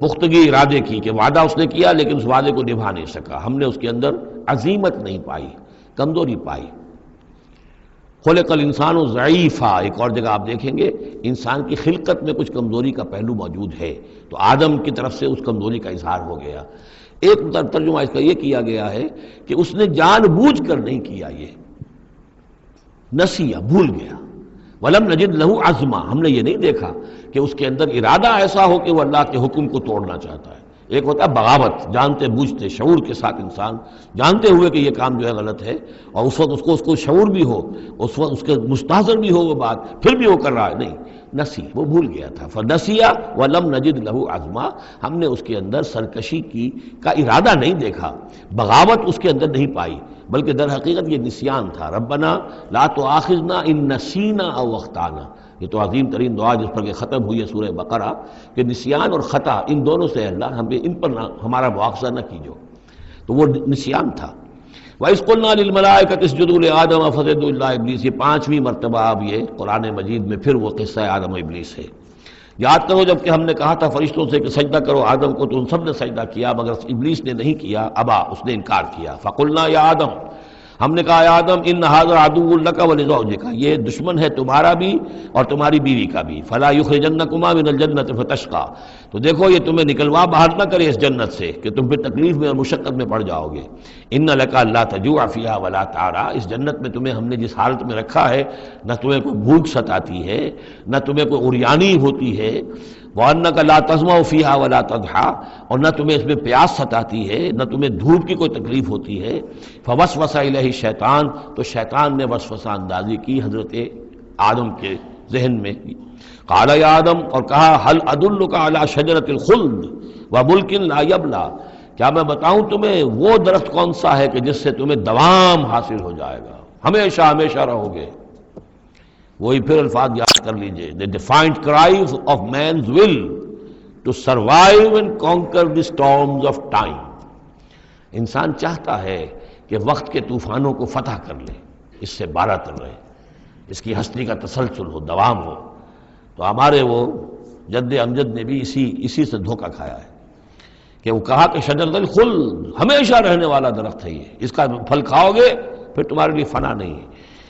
پختگی ارادے کی کہ وعدہ اس نے کیا لیکن اس وعدے کو نبھا نہیں سکا، ہم نے اس کے اندر عزیمت نہیں پائی، کمزوری پائی۔ خلق الانسان ضعیفا، ایک اور جگہ آپ دیکھیں گے انسان کی خلقت میں کچھ کمزوری کا پہلو موجود ہے، تو آدم کی طرف سے اس کمزوری کا اظہار ہو گیا۔ ایک ترجمہ اس کا یہ کیا گیا ہے کہ اس نے جان بوجھ کر نہیں کیا، یہ نسیہ، بھول گیا۔ وَلَمْ نَجِدْ لَهُ عَزْمًا، ہم نے یہ نہیں دیکھا کہ اس کے اندر ارادہ ایسا ہو کہ وہ اللہ کے حکم کو توڑنا چاہتا ہے۔ ایک ہوتا ہے بغاوت، جانتے بوجھتے شعور کے ساتھ انسان جانتے ہوئے کہ یہ کام جو ہے غلط ہے، اور اس وقت اس کو شعور بھی ہو، اس وقت اس کے مستحضر بھی ہو وہ بات، پھر بھی وہ کر رہا ہے، نہیں، نسی، وہ بھول گیا تھا۔ فنسیا وَلَمْ نَجِدْ لَهُ عَزْمًا، ہم نے اس کے اندر سرکشی کا ارادہ نہیں دیکھا، بغاوت اس کے اندر نہیں پائی، بلکہ در حقیقت یہ نسیان تھا۔ ربنا لا تؤاخذنا ان نسینا او اخطانا، یہ تو عظیم ترین دعا جس پر کہ ختم ہوئی ہے سورہ بقرہ، کہ نسیان اور خطا ان دونوں سے اللہ ہمیں ان پر ہمارا مواخذہ نہ کیجو، تو وہ نسیان تھا۔ وَإِذْ قُلْنَا لِلْمَلَائِكَةِ اسْجُدُوا لِآدَمَ فَسَجَدُوا إِلَّا إِبْلِيسَ، یہ پانچویں مرتبہ اب یہ قرآن مجید میں پھر وہ قصہ آدم و ابلیس ہے۔ یاد کرو جب کہ ہم نے کہا تھا فرشتوں سے کہ سجدہ کرو آدم کو، تو ان سب نے سجدہ کیا مگر ابلیس نے نہیں کیا، ابا، اس نے انکار کیا۔ فَقُلْنَا يَا آدَمُ، ہم نے کہا اے آدم ان ھذا عدو لک ولزوجک، یہ دشمن ہے تمہارا بھی اور تمہاری بیوی کا بھی، فلا یخرجنکما من الجنۃ فتشقى، تو دیکھو یہ تمہیں نکلوا باہر نہ کرے اس جنت سے کہ تم پھر تکلیف میں اور مشقت میں پڑ جاؤ گے۔ ان لک الا تجوع فیھا ولا تعرى، اس جنت میں تمہیں ہم نے جس حالت میں رکھا ہے نہ تمہیں کوئی بھوک ستاتی ہے نہ تمہیں کوئی عریانی ہوتی ہے، وَأَنَّكَ لَا تَظْمَأُ فِيهَا وَلَا تَضْحَىٰ، اور نہ تمہیں اس میں پیاس ستاتی ہے نہ تمہیں دھوپ کی کوئی تکلیف ہوتی ہے۔ فَوَسْوَسَ إِلَيْهِ الشَّيْطَانُ، تو شیطان نے وسوسہ اندازی کی حضرت آدم کے ذہن میں۔ قَالَ يَا آدم، اور کہا هَلْ أَدُلُّكَ عَلَىٰ شَجَرَةِ الْخُلْدِ وَمُلْكٍ لَا يَبْلَىٰ، کیا میں بتاؤں تمہیں وہ درخت کون سا ہے کہ جس سے تمہیں دوام حاصل ہو جائے گا، ہمیشہ ہمیشہ رہو گے۔ وہی پھر الفاظ یاد کر لیجئے، the defiant cries of man's will to survive and conquer the storms of time۔ انسان چاہتا ہے کہ وقت کے طوفانوں کو فتح کر لے، اس سے بارہ تر رہے، اس کی ہستی کا تسلسل ہو، دوام ہو۔ تو ہمارے وہ جد امجد نے بھی اسی سے دھوکہ کھایا ہے کہ وہ کہا کہ شجرۃ الخلد، ہمیشہ رہنے والا درخت ہے یہ، اس کا پھل کھاؤ گے پھر تمہارے لیے فنا نہیں ہے۔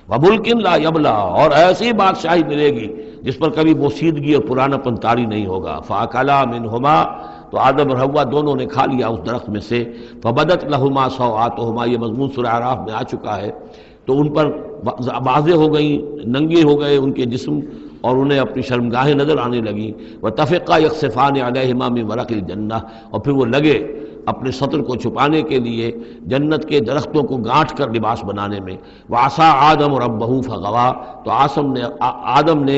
وَمُلْكٍ لَا يَبْلَىٰ، اور ایسی بادشاہی ملے گی جس پر کبھی بوسیدگی اور پرانا پن طاری نہیں ہوگا۔ فَأَكَلَا مِنْهُمَا، تو آدم اور حوا دونوں نے کھا لیا اس درخت میں سے۔ فَبَدَتْ لَهُمَا سَوْآتُهُمَا، یہ مضمون سورہ اعراف میں آ چکا ہے، تو ان پر واضح ہو گئیں، ننگے ہو گئے ان کے جسم اور انہیں اپنی شرمگاہیں نظر آنے لگیں۔ وَتَفِقَّا يَخْصِفَانِ عَلَيْهِمَا مِنْ وَرَقِ الْجَنَّةِ، اور پھر وہ لگے اپنے سطر کو چھپانے کے لیے جنت کے درختوں کو گانٹھ کر لباس بنانے میں۔ وَعَصَىٰ آدَمُ رَبَّهُ فَغَوَىٰ، تو آدم نے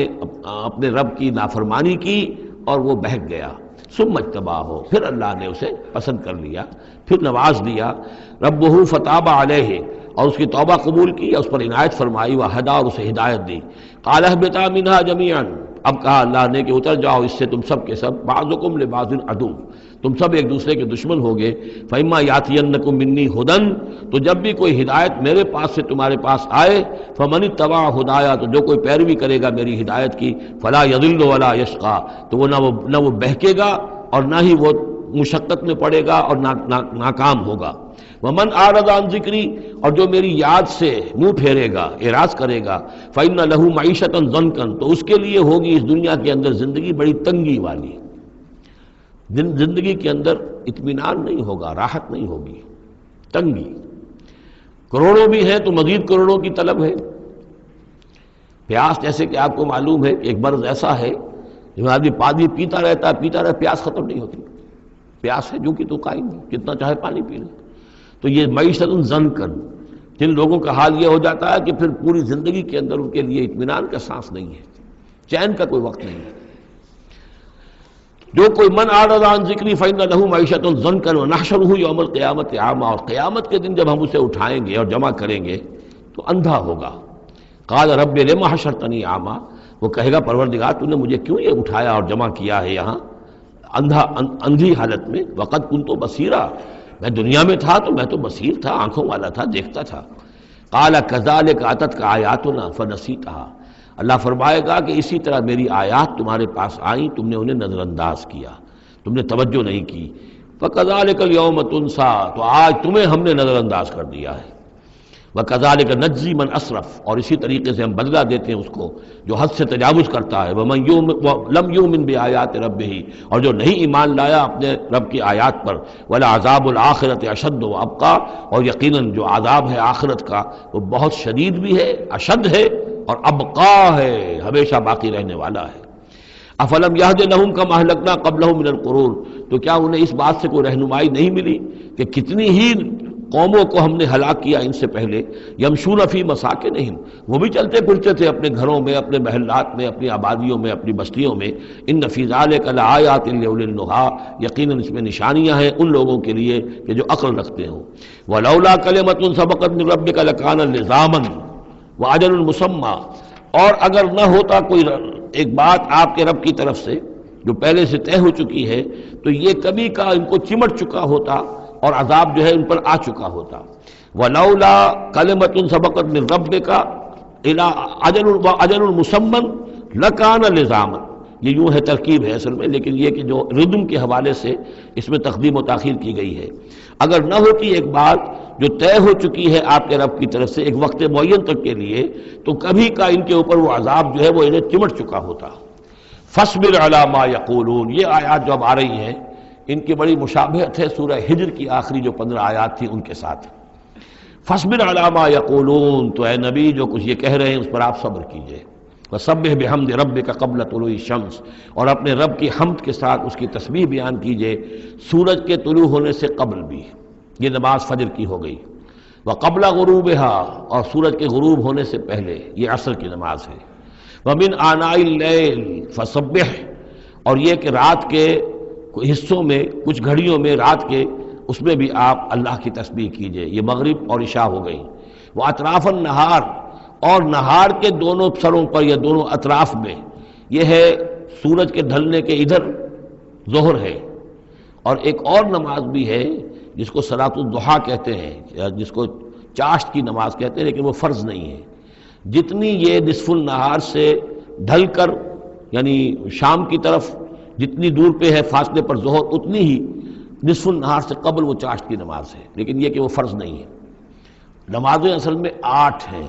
اپنے رب کی نافرمانی کی اور وہ بہک گیا۔ ثُمَّ اجْتَبَاهُ، پھر اللہ نے اسے پسند کر لیا، پھر نواز دیا۔ رَبُّهُ فَتَابَ عَلَيْهِ، اور اس کی توبہ قبول کی، اس پر عنایت فرمائی، وَهَدَىٰ، اور اسے ہدایت دی۔ قَالَ اهْبِطَا مِنْهَا جَمِيعًا، اب کہا اللہ نے کہ اتر جاؤ اس سے تم سب کے سب، بعضکم لبعض عدو، تم سب ایک دوسرے کے دشمن ہوگے۔ فَإِمَّا يَأْتِيَنَّكُم مِّنِّي هُدًى، تو جب بھی کوئی ہدایت میرے پاس سے تمہارے پاس آئے، فَمَنِ اتَّبَعَ هُدَايَا، تو جو کوئی پیروی کرے گا میری ہدایت کی، فَلَا يَضِلُّ وَلَا يَشْقَىٰ، تو وہ نہ وہ بہکے گا اور نہ ہی وہ مشقت میں پڑے گا اور ناکام ہوگا۔ ومن اعرض عن ذکری، اور جو میری یاد سے منہ پھیرے گا، اعراض کرے گا، فإن له معیشۃ ضنکا، تو اس کے لیے ہوگی اس دنیا کے اندر زندگی بڑی تنگی والی، زندگی کے اندر اطمینان نہیں ہوگا، راحت نہیں ہوگی، تنگی۔ کروڑوں بھی ہیں تو مزید کروڑوں کی طلب ہے۔ پیاس، جیسے کہ آپ کو معلوم ہے کہ ایک مرض ایسا ہے جو آدمی پانی پیتا رہتا ہے، پیاس ختم نہیں ہوتی، پیاس ہے جو کہ تو قائم ہے، کتنا چاہے پانی پی لے۔ تو یہ معیشت ضنکن، جن لوگوں کا حال یہ ہو جاتا ہے کہ پھر پوری زندگی کے اندر ان کے لیے اطمینان کا سانس نہیں ہے، چین کا کوئی وقت نہیں ہے۔ جو کوئی من اعرض عن ذکری فإن له معیشۃ ضنکا ونحشرہ یوم القیامۃ اعمی، اور قیامت کے دن جب ہم اسے اٹھائیں گے اور جمع کریں گے تو اندھا ہوگا۔ قال رب لم حشرتنی اعمی، وہ کہے گا پروردگار تو نے مجھے کیوں یہ اٹھایا اور جمع کیا ہے یہاں اندھی حالت میں، وقد کنت بصیرا، میں دنیا میں تھا تو میں تو بصیر تھا، آنکھوں والا تھا، دیکھتا تھا۔ قال کذالک اتتک آیاتنا فنسیتھا، اللہ فرمائے گا کہ اسی طرح میری آیات تمہارے پاس آئیں، تم نے انہیں نظر انداز کیا، تم نے توجہ نہیں کی۔ فکذالک اليوم تنسیٰ، تو آج تمہیں ہم نے نظر انداز کر دیا ہے۔ وَكَذَلِكَ نَجْزِي مَنْ أَسْرَفَ، اور اسی طریقے سے ہم بدلہ دیتے ہیں اس کو جو حد سے تجاوز کرتا ہے۔ وَمَنْ لَمْ يُؤْمِنْ بِآيَاتِ رَبِّهِ، اور جو نہیں ایمان لایا اپنے رب کی آیات پر۔ وَلَعَذَابُ الْآخِرَةِ أَشَدُّ وَأَبْقَىٰ، اور یقیناً جو عذاب ہے آخرت کا وہ بہت شدید بھی ہے، اشد ہے، اور ابقا ہے، ہمیشہ باقی رہنے والا ہے۔ افلم یہد لہم کما اہلکنا قبلہم من القرون، تو کیا انہیں اس بات سے کوئی رہنمائی نہیں ملی کہ کتنی ہی قوموں کو ہم نے ہلاک کیا ان سے پہلے۔ یمشون فی مساکنہم، وہ بھی چلتے پھرتے تھے اپنے گھروں میں، اپنے محلات میں، اپنی آبادیوں میں، اپنی بستیوں میں۔ ان فی ذلک لآیات لأولی النہیٰ، یقیناً اس میں نشانیاں ہیں ان لوگوں کے لیے کہ جو عقل رکھتے ہوں۔ ولولا کلمۃ سبقت من ربک لکان لزاما واجل مسمى، اور اگر نہ ہوتا کوئی ایک بات آپ کے رب کی طرف سے جو پہلے سے طے ہو چکی ہے تو یہ کبھی کا ان کو چمٹ چکا ہوتا اور عذاب جو ہے ان پر آ چکا ہوتا۔ وَلَوْلَا كَلِمَةٌ سَبَقَتْ مِنْ رَبِّكَ إِلَىٰ أَجَلٌ مُّسَمًّى لَكَانَ لِزَامًا، یہ یوں ہے ترکیب ہے اصل میں، لیکن یہ کہ جو ردم کے حوالے سے اس میں تقدیم و تاخیر کی گئی ہے۔ اگر نہ ہوتی ایک بات جو طے ہو چکی ہے آپ کے رب کی طرف سے ایک وقت معین تک کے لیے، تو کبھی کا ان کے اوپر وہ عذاب جو ہے وہ انہیں چمٹ چکا ہوتا۔ فَاصْبِرْ عَلَىٰ مَا يَقُولُونَ، یہ آیات جو اب آ رہی ہیں ان کی بڑی مشابہت ہے سورہ ہجر کی آخری جو 15 آیات تھی ان کے ساتھ۔ فَاصْبِرْ عَلَىٰ مَا يَقُولُونَ، تو اے نبی جو کچھ یہ کہہ رہے ہیں اس پر آپ صبر کیجئے۔ وَسَبِّحْ بِحَمْدِ رَبِّكَ قَبْلَ طُلُوعِ الشَّمْسِ، اور اپنے رب کی حمد کے ساتھ اس کی تسبیح بیان کیجئے سورج کے طلوع ہونے سے قبل بھی، یہ نماز فجر کی ہو گئی۔ وَقَبْلَ غُرُوبِهَا، اور سورج کے غروب ہونے سے پہلے، یہ عصر کی نماز ہے۔ وَمِنْ آنَاءِ اللَّيْلِ فَسَبِّحْ، اور یہ کہ رات کے حصوں میں، کچھ گھڑیوں میں رات کے، اس میں بھی آپ اللہ کی تسبیح کیجئے۔ یہ مغرب اور عشاء ہو گئی۔ وَأَطْرَافَ النَّهَارِ، اور نہار کے دونوں سروں پر یا دونوں اطراف میں، یہ ہے سورج کے ڈھلنے کے ادھر ظہر ہے، اور ایک اور نماز بھی ہے جس کو صلاۃ الضحیٰ کہتے ہیں یا جس کو چاشت کی نماز کہتے ہیں، لیکن وہ فرض نہیں ہے۔ جتنی یہ نصف النہار سے ڈھل کر یعنی شام کی طرف جتنی دور پہ ہے فاصلے پر ظہر، اتنی ہی نصف النہار سے قبل وہ چاشت کی نماز ہے، لیکن یہ کہ وہ فرض نہیں ہے۔ نمازیں اصل میں 8 ہیں،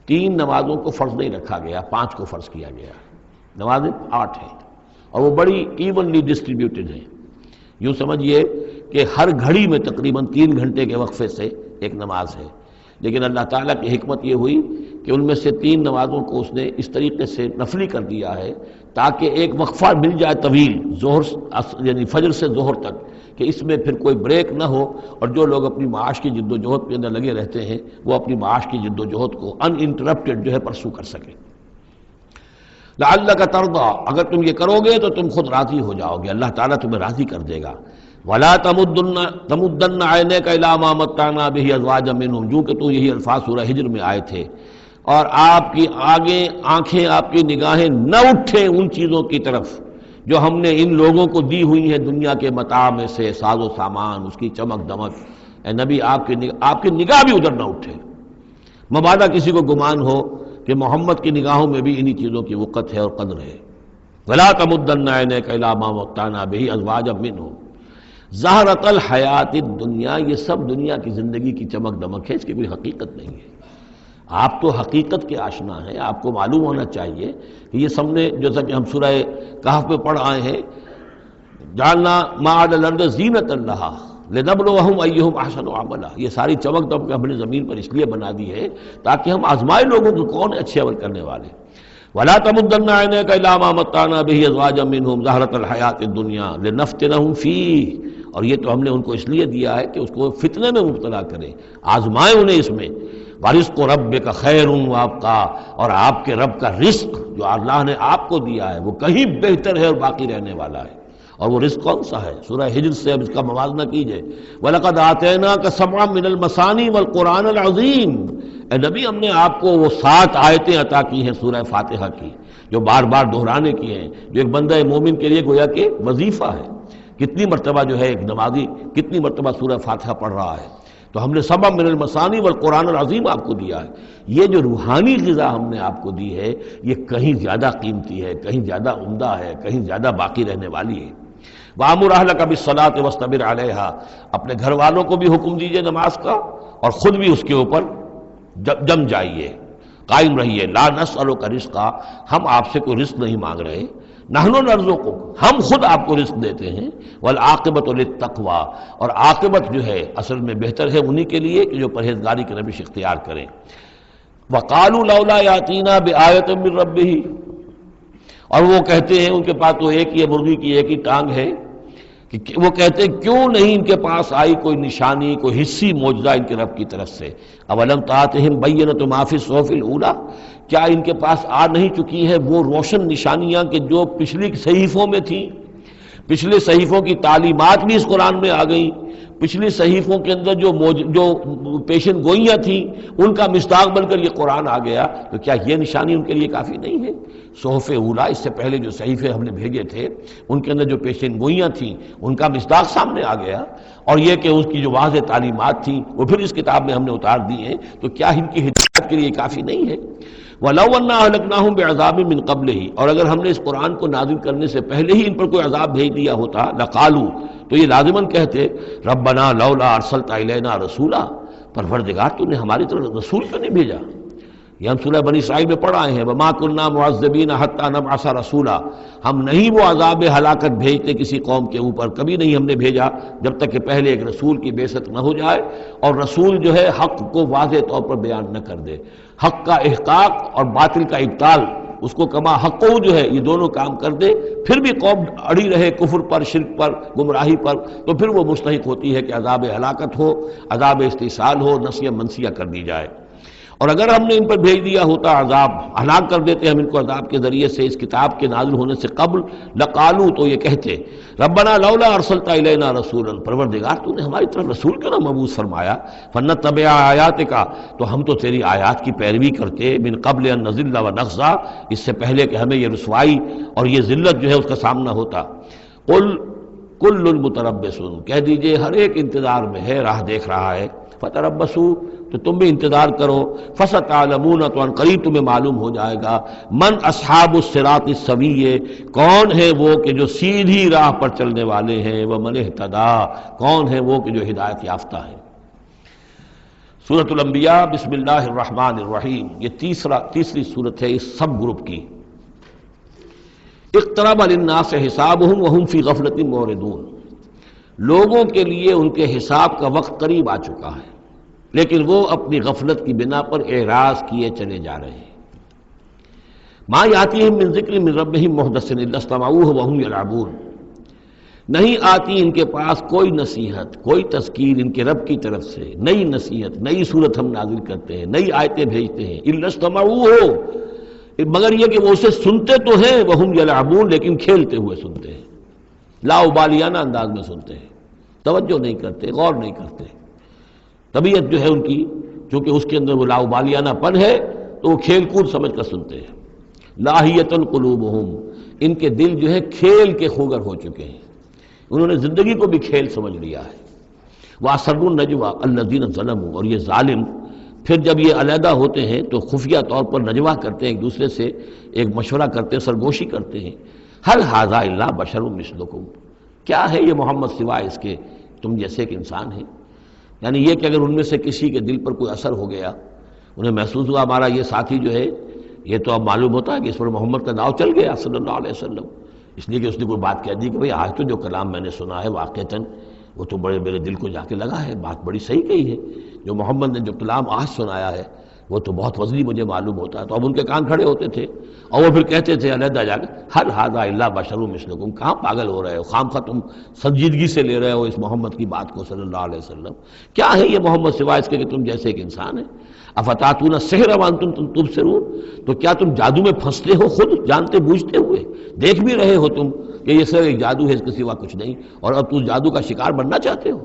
3 نمازوں کو فرض نہیں رکھا گیا، 5 کو فرض کیا گیا۔ نمازیں 8 ہیں اور وہ بڑی ایونلی ڈسٹریبیوٹڈ ہیں۔ یوں سمجھیے کہ ہر گھڑی میں تقریباً 3 گھنٹے کے وقفے سے ایک نماز ہے، لیکن اللہ تعالیٰ کی حکمت یہ ہوئی کہ ان میں سے 3 نمازوں کو اس نے اس طریقے سے نفلی کر دیا ہے تاکہ ایک وقفہ مل جائے طویل، ظہر یعنی فجر سے ظہر تک، کہ اس میں پھر کوئی بریک نہ ہو، اور جو لوگ اپنی معاش کی جد و جہد کے اندر لگے رہتے ہیں وہ اپنی معاش کی جد و جہد کو ان انٹرپٹڈ جو ہے پرسو کر سکیں۔ لعلک ترضیٰ، اگر تم یہ کرو گے تو تم خود راضی ہو جاؤ گے، اللہ تعالیٰ تمہیں راضی کر دے گا۔ ولا تمدن عینیک الی ما متعنا بہ ازواجا منہم، جو کہ تو یہی الفاظ سورہ ہجر میں آئے تھے، اور آپ کی آنکھیں، آپ کی نگاہیں نہ اٹھیں ان چیزوں کی طرف جو ہم نے ان لوگوں کو دی ہوئی ہیں دنیا کے متاع میں سے، ساز و سامان، اس کی چمک دمک۔ اے نبی آپ کی نگاہ بھی ادھر نہ اٹھے، مبادا کسی کو گمان ہو کہ محمد کی نگاہوں میں بھی انہی چیزوں کی وقت ہے اور قدر ہے۔ ولا تمدن عینیک الی ما متعنا بہ ازواجا منہم، زہرۃ الحیات الدنیا، یہ سب دنیا کی زندگی کی چمک دمک ہے، اس کی کوئی حقیقت نہیں ہے۔ آپ تو حقیقت کے آشنا ہیں، آپ کو معلوم ہونا چاہیے کہ یہ سب نے، جیسا کہ ہم سورہ کہف میں پڑھ آئے ہیں، جعلنا ما علی الارض زینۃ لہا لنبلوہم ایہم احسن عملا، یہ ساری چمک دمک ہم نے زمین پر اس لیے بنا دی ہے تاکہ ہم آزمائے لوگوں کو کون ہے اچھے عمل کرنے والے۔ ولا تمدن عینیک الی ما متعنا بہ ازواجا منہم زہرۃ الحیات الدنیا لنفتنہم فیہ، اور یہ تو ہم نے ان کو اس لیے دیا ہے کہ اس کو فتنے میں مبتلا کریں، آزمائیں انہیں اس میں۔ وَرِزْقُ رَبِّكَ خَيْرٌ وَأَبْقَىٰ، اور آپ کے رب کا رزق جو اللہ نے آپ کو دیا ہے وہ کہیں بہتر ہے اور باقی رہنے والا ہے۔ اور وہ رزق کون سا ہے؟ سورہ ہجر سے اب اس کا موازنہ کیجئے، وَلَقَدْ آتَيْنَاكَ سَبْعًا مِّنَ الْمَثَانِي وَالْقُرْآنِ الْعَظِيمِ، اے نبی ہم نے آپ کو وہ 7 آیتیں عطا کی ہیں سورہ فاتحہ کی، جو بار بار دہرانے کی ہیں، جو ایک بندہ مومن کے لیے گویا کہ وظیفہ ہے۔ کتنی مرتبہ جو ہے ایک نمازی کتنی مرتبہ سورہ فاتحہ پڑھ رہا ہے؟ تو ہم نے سبع من المثانی والقرآن العظیم آپ کو دیا ہے۔ یہ جو روحانی غذا ہم نے آپ کو دی ہے یہ کہیں زیادہ قیمتی ہے، کہیں زیادہ عمدہ ہے، کہیں زیادہ باقی رہنے والی ہے۔ وَأَمُرْ أَهْلَكَ بِالصَّلَاةِ وَاصْطَبِرْ عَلَيْهَا، اپنے گھر والوں کو بھی حکم دیجئے نماز کا اور خود بھی اس کے اوپر جم جائیے، قائم رہیے۔ لا نسألک رزقا، ہم آپ سے کوئی رزق نہیں مانگ رہے، نحن نرزقک، ہم خود آپ کو رزق دیتے ہیں۔ والعاقبۃ للتقوی، اور عاقبت جو ہے اصل میں بہتر ہے انہی کے لیے کہ جو پرہیزگاری کی روش اختیار کریں۔ وقالوا لولا یاتینا بآیۃ من ربہ، اور وہ کہتے ہیں ان کے پاس تو ایک ہی مرغی کی ایک ہی ٹانگ ہے، کہ وہ کہتے ہیں کیوں نہیں ان کے پاس آئی کوئی نشانی، کوئی حصی معجزہ ان کے رب کی طرف سے۔ اولم تاتہم بینۃ ما فی الصحف الاولی، کیا ان کے پاس آ نہیں چکی ہے وہ روشن نشانیاں کہ جو پچھلی صحیفوں میں تھیں؟ پچھلے صحیفوں کی تعلیمات بھی اس قرآن میں آ گئیں، پچھلی صحیفوں کے اندر جو پیشن گوئیاں تھیں ان کا مصداق بن کر یہ قرآن آ گیا، تو کیا یہ نشانی ان کے لیے کافی نہیں ہے؟ صحف اولا، اس سے پہلے جو صحیفے ہم نے بھیجے تھے ان کے اندر جو پیشن گوئیاں تھیں ان کا مصداق سامنے آ گیا، اور یہ کہ اس کی جو واضح تعلیمات تھیں وہ پھر اس کتاب میں ہم نے اتار دی ہیں، تو کیا ان کی ہدایت کے لیے کافی نہیں ہے؟ وَلَوْ أَنَّا أَهْلَكْنَاهُمْ بِعَذَابٍ مِّن قَبْلِهِ، اور اگر ہم نے اس قرآن کو نازل کرنے سے پہلے ہی ان پر کوئی عذاب بھیج دیا ہوتا، لَقَالُوا، تو یہ لازماً کہتے رَبَّنَا لَوْلَا أَرْسَلْتَ إِلَيْنَا رَسُولًا، پروردگار تو نے ہماری طرف رسول کیوں نہیں بھیجا؟ یہ ہم سورہ بنی اسرائیل میں پڑھ آئے ہیں، وَمَا كُنَّا مُعَذِّبِينَ حَتَّىٰ نَبْعَثَ رَسُولًا، ہم نہیں وہ عذاب ہلاکت بھیجتے کسی قوم کے اوپر، کبھی نہیں ہم نے بھیجا جب تک کہ پہلے ایک رسول کی بعثت نہ ہو جائے، اور رسول جو ہے حق کو واضح طور پر بیان نہ کر دے، حق کا احقاق اور باطل کا ابطال، اس کو کما حق جو ہے یہ دونوں کام کر دے، پھر بھی قوم اڑی رہے کفر پر، شرک پر، گمراہی پر، تو پھر وہ مستحق ہوتی ہے کہ عذاب ہلاکت ہو، عذاب استحصال ہو، نسیہ منسیہ کر دی جائے۔ اور اگر ہم نے ان پر بھیج دیا ہوتا عذاب، ہلاک کر دیتے ہم ان کو عذاب کے ذریعے سے اس کتاب کے نازل ہونے سے قبل، لقالو، تو یہ کہتے ربنا لولا ارسلت الینا رسولا، پروردگار تو نے ہماری طرف رسول کیوں نہ مبعوث فرمایا، فنتبع آیاتک، تو ہم تو تیری آیات کی پیروی کرتے، من قبل ان نذل ونخزى، اس سے پہلے کہ ہمیں یہ رسوائی اور یہ ذلت جو ہے اس کا سامنا ہوتا۔ قل کل متربص، کہہ دیجئے ہر ایک انتظار میں ہے، راہ دیکھ رہا ہے، فتربصوا، تو تم بھی انتظار کرو، فستعلمون، تو ان قریب تمہیں معلوم ہو جائے گا، من اصحاب الصراط السوی، کون ہے وہ کہ جو سیدھی راہ پر چلنے والے ہیں، ومن اہتدی، کون ہے وہ کہ جو ہدایت یافتہ ہے۔ سورۃ الانبیاء، بسم اللہ الرحمن الرحیم، یہ تیسری سورت ہے اس سب گروپ کی۔ اقترب للناس حسابهم وهم فی غفلۃ معرضون، لوگوں کے لیے ان کے حساب کا وقت قریب آ چکا ہے لیکن وہ اپنی غفلت کی بنا پر اعراض کیے چلے جا رہے ہیں۔ ما یاتیہم من ذکر من ربہم محدث الا استمعوہ وہم یلعبون، نہیں آتی ان کے پاس کوئی نصیحت، کوئی تذکیر ان کے رب کی طرف سے، نئی نصیحت، نئی صورت ہم نازل کرتے ہیں، نئی آیتیں بھیجتے ہیں، الا استمعوہ، مگر یہ کہ وہ اسے سنتے تو ہیں، وہم یلعبون، لیکن کھیلتے ہوئے سنتے ہیں، لا ابالیانہ انداز میں سنتے ہیں، توجہ نہیں کرتے، غور نہیں کرتے۔ طبیعت جو ہے ان کی، چونکہ اس کے اندر وہ لا ابالیانہ پن ہے تو وہ کھیل کود سمجھ کر سنتے ہیں۔ لاہیۃ قلوبہم، ان کے دل جو ہے کھیل کے خوگر ہو چکے ہیں، انہوں نے زندگی کو بھی کھیل سمجھ لیا ہے۔ وَأَسَرُّوا النَّجْوَىٰ الَّذِينَ ظَلَمُوا، اور یہ ظالم پھر جب یہ علیحدہ ہوتے ہیں تو خفیہ طور پر نجوا کرتے ہیں، ایک دوسرے سے ایک مشورہ کرتے ہیں، سرگوشی کرتے ہیں، هَلْ هَٰذَا إِلَّا بَشَرٌ مِثْلُكُمْ، کیا ہے یہ محمد سوائے اس کے تم جیسے ایک انسان ہے؟ یعنی یہ کہ اگر ان میں سے کسی کے دل پر کوئی اثر ہو گیا، انہیں محسوس ہوا ہمارا یہ ساتھی جو ہے یہ تو اب معلوم ہوتا ہے کہ اس پر محمد کا داؤ چل گیا صلی اللہ علیہ وسلم، اس لیے کہ اس نے کوئی بات کہہ دی کہ بھئی آج تو جو کلام میں نے سنا ہے واقعتاً وہ تو بڑے میرے دل کو جا کے لگا ہے، بات بڑی صحیح کہی ہے، جو محمد نے جو کلام آج سنایا ہے وہ تو بہت وزنی مجھے معلوم ہوتا ہے۔ تو اب ان کے کان کھڑے ہوتے تھے اور وہ پھر کہتے تھے علیحدہ جا کے حل ھذا الا بشر مثلکم، کہاں پاگل ہو رہے ہو، خامخواہ تم سنجیدگی سے لے رہے ہو اس محمد کی بات کو صلی اللہ علیہ وسلم، کیا ہے یہ محمد سوائے اس کے کہ تم جیسے ایک انسان ہے؟ افتاتون السحر وانتم تبصرون، تو کیا تم جادو میں پھنستے ہو خود جانتے بوجھتے ہوئے، دیکھ بھی رہے ہو تم کہ یہ صرف ایک جادو ہے، اس کے سوا کچھ نہیں، اور اب تم جادو کا شکار بننا چاہتے ہو؟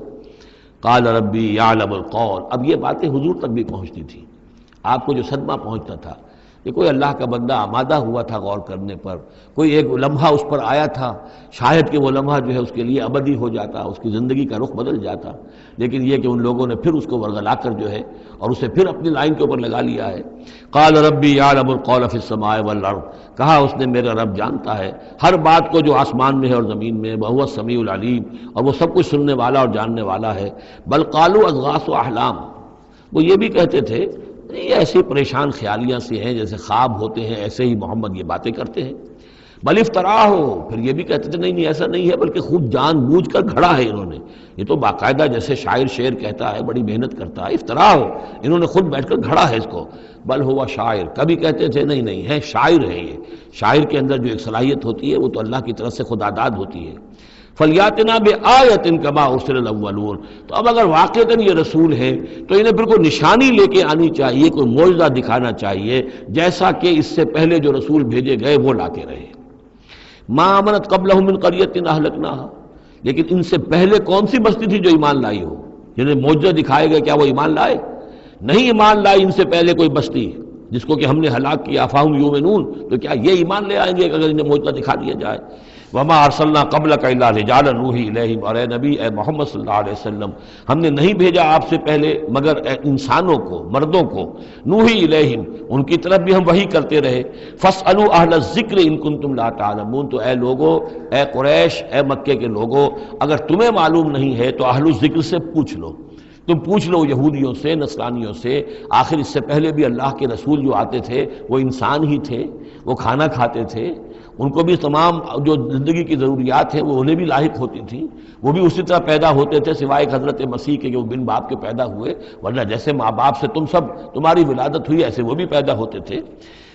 قال ربی یعلم القول، اب یہ باتیں حضور تک بھی پہنچتی تھی، آپ کو جو صدمہ پہنچتا تھا کہ کوئی اللہ کا بندہ آمادہ ہوا تھا غور کرنے پر، کوئی ایک لمحہ اس پر آیا تھا، شاید کہ وہ لمحہ جو ہے اس کے لیے ابدی ہو جاتا، اس کی زندگی کا رخ بدل جاتا، لیکن یہ کہ ان لوگوں نے پھر اس کو ورغلا کر جو ہے اور اسے پھر اپنی لائن کے اوپر لگا لیا ہے۔ قال ربی یعلم القول فی السماء والارض، کہا اس نے میرا رب جانتا ہے ہر بات کو جو آسمان میں ہے اور زمین میں، وہو السمیع العلیم، اور وہ سب کچھ سننے والا اور جاننے والا ہے۔ بل قالوا اضغاث احلام، وہ یہ بھی کہتے تھے یہ ایسی پریشان خیالیاں سے ہیں جیسے خواب ہوتے ہیں، ایسے ہی محمد یہ باتیں کرتے ہیں۔ بل افطرا ہو، پھر یہ بھی کہتے تھے نہیں ایسا نہیں ہے، بلکہ خود جان بوجھ کر گھڑا ہے انہوں نے، یہ تو باقاعدہ جیسے شاعر شعر کہتا ہے بڑی محنت کرتا ہے، افطرا ہو، انہوں نے خود بیٹھ کر گھڑا ہے اس کو۔ بل ہوا شاعر، کبھی کہتے تھے نہیں ہے شاعر ہے، یہ شاعر کے اندر جو ایک صلاحیت ہوتی ہے وہ تو اللہ کی طرف سے خدا داد ہوتی ہے۔ فَلْيَأْتِنَا بِآیَةٍ كَمَا أُرْسِلَ الْأَوَّلُونَ، تو اب اگر واقعتاً یہ رسول ہے تو انہیں پھر کوئی نشانی لے کے آنی چاہیے، کوئی معجزہ دکھانا چاہیے، جیسا کہ اس سے پہلے جو رسول بھیجے گئے وہ لاتے رہے۔ مَا آمَنَتْ قَبْلَهُم مِّن قَرْيَةٍ أَهْلَكْنَاهَا، لیکن ان سے پہلے کون سی بستی تھی جو ایمان لائی ہو، جنہیں معجزہ دکھائے گئے، کیا وہ ایمان لائے؟ نہیں ایمان لائی ان سے پہلے کوئی بستی جس کو کہ ہم نے ہلاک کیا، فَهُمْ يُؤْمِنُونَ، تو کیا یہ ایمان لے آئیں گے اگر انہیں معجزہ دکھا دیا جائے؟ وما ارسلنا قبلک الا رجالا نوحی الیہم، اور اے نبی اے محمد صلی اللہ علیہ وسلم ہم نے نہیں بھیجا آپ سے پہلے مگر انسانوں کو، مردوں کو، نوحی الیہم ان کی طرف بھی ہم وحی کرتے رہے۔ فاسألوا اہل الذکر ان کنتم لا تعلمون، تو اے لوگو، اے قریش، اے مکے کے لوگو، اگر تمہیں معلوم نہیں ہے تو اہل الذکر سے پوچھ لو، تم پوچھ لو یہودیوں سے، نصرانیوں سے، آخر اس سے پہلے بھی اللہ کے رسول جو آتے تھے وہ انسان ہی تھے، وہ کھانا کھاتے تھے، ان کو بھی تمام جو زندگی کی ضروریات ہیں وہ انہیں بھی لاحق ہوتی تھیں، وہ بھی اسی طرح پیدا ہوتے تھے سوائے حضرت مسیح کے کہ وہ بن باپ کے پیدا ہوئے، ورنہ جیسے ماں باپ سے تم سب تمہاری ولادت ہوئی ایسے وہ بھی پیدا ہوتے تھے۔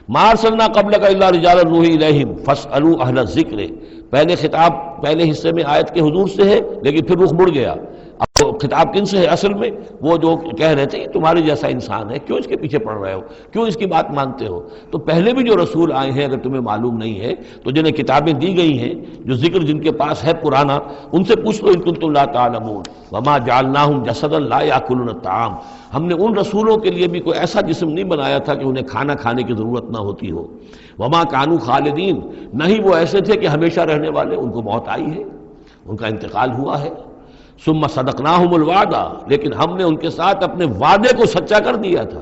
ما ارسلنا قبلک الا رجالا نوحی الیہم فاسألوا اہل الذکر، پہلے خطاب پہلے حصے میں آیت کے حضور سے ہے لیکن پھر رخ مڑ گیا، اب خطاب کن سے ہے؟ اصل میں وہ جو کہہ رہے تھے یہ تمہارے جیسا انسان ہے، کیوں اس کے پیچھے پڑ رہے ہو، کیوں اس کی بات مانتے ہو؟ تو پہلے بھی جو رسول آئے ہیں اگر تمہیں معلوم نہیں ہے تو جنہیں کتابیں دی گئی ہیں، جو ذکر جن کے پاس ہے پرانا، ان سے پوچھ لو ان کنتم لا تعلمون۔ وما جعلناہم جسدا لا یاکلون الطعام، ہم نے ان رسولوں کے لیے بھی کوئی ایسا جسم نہیں بنایا تھا کہ انہیں کھانا کھانے کی ضرورت نہ ہوتی ہو۔ وما کانوا خالدین، نہیں وہ ایسے تھے کہ ہمیشہ رہنے والے، ان کو موت آئی ہے، ان کا انتقال ہوا ہے۔ ثم صدقناہم الوعدہ، لیکن ہم نے ان کے ساتھ اپنے وعدے کو سچا کر دیا تھا۔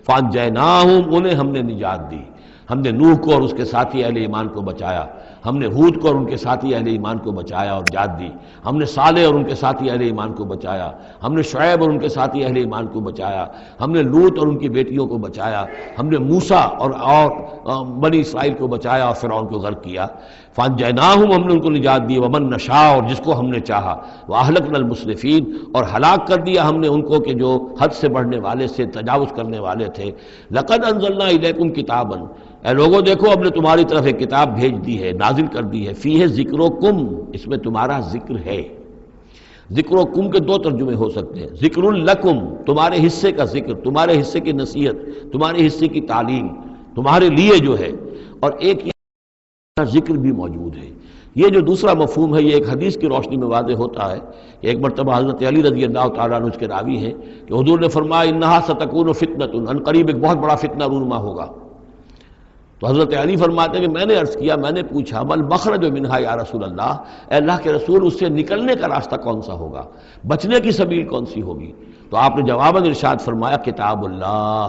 فانجیناہم، انہیں ہم نے نجات دی، ہم نے نوح کو اور اس کے ساتھی اہل ایمان کو بچایا، ہم نے ہود کو اور ان کے ساتھی اہل ایمان کو بچایا اور نجات دی، ہم نے صالح اور ان کے ساتھی اہل ایمان کو بچایا، ہم نے شعیب اور ان کے ساتھی اہل ایمان کو بچایا، ہم نے لوط اور ان کی بیٹیوں کو بچایا، ہم نے موسیٰ اور بنی اسرائیل کو بچایا اور فرعون کو غرق کیا۔ فانجیناہم، ہم نے ان کو نجات دی، ومن نشاء، اور جس کو ہم نے چاہا، واہلکنا المسرفین، اور ہلاک کر دیا ہم نے ان کو کہ جو حد سے بڑھنے والے سے تجاوز کرنے والے تھے۔ لقد انزلنا الیکم کتابا، اے لوگوں دیکھو اب نے تمہاری طرف ایک کتاب بھیج دی ہے، نازل کر دی ہے، فیہ ذکرکم، اس میں تمہارا ذکر ہے۔ ذکرکم کے دو ترجمے ہو سکتے ہیں، ذکر لکم، تمہارے حصے کا ذکر، تمہارے حصے کی نصیحت، تمہارے حصے کی تعلیم، تمہارے لیے جو ہے، اور ایک ذکر بھی موجود ہے۔ یہ جو دوسرا مفہوم ہے یہ ایک حدیث کی روشنی میں واضح ہوتا ہے۔ ایک مرتبہ حضرت علی رضی اللہ تعالیٰ عنہ اس کے راوی ہیں کہ حضور نے فرمایا انہا ستکون فتنۃ، ان قریب ایک بہت بڑا فتنہ رونما ہوگا۔ تو حضرت علی فرماتے ہیں کہ میں نے عرض کیا، میں نے پوچھا مل مخرج منہا یا رسول اللہ، اے اللہ کے رسول اس سے نکلنے کا راستہ کون سا ہوگا، بچنے کی سبیل کون سی ہوگی؟ تو آپ نے جواباً ارشاد فرمایا کتاب اللہ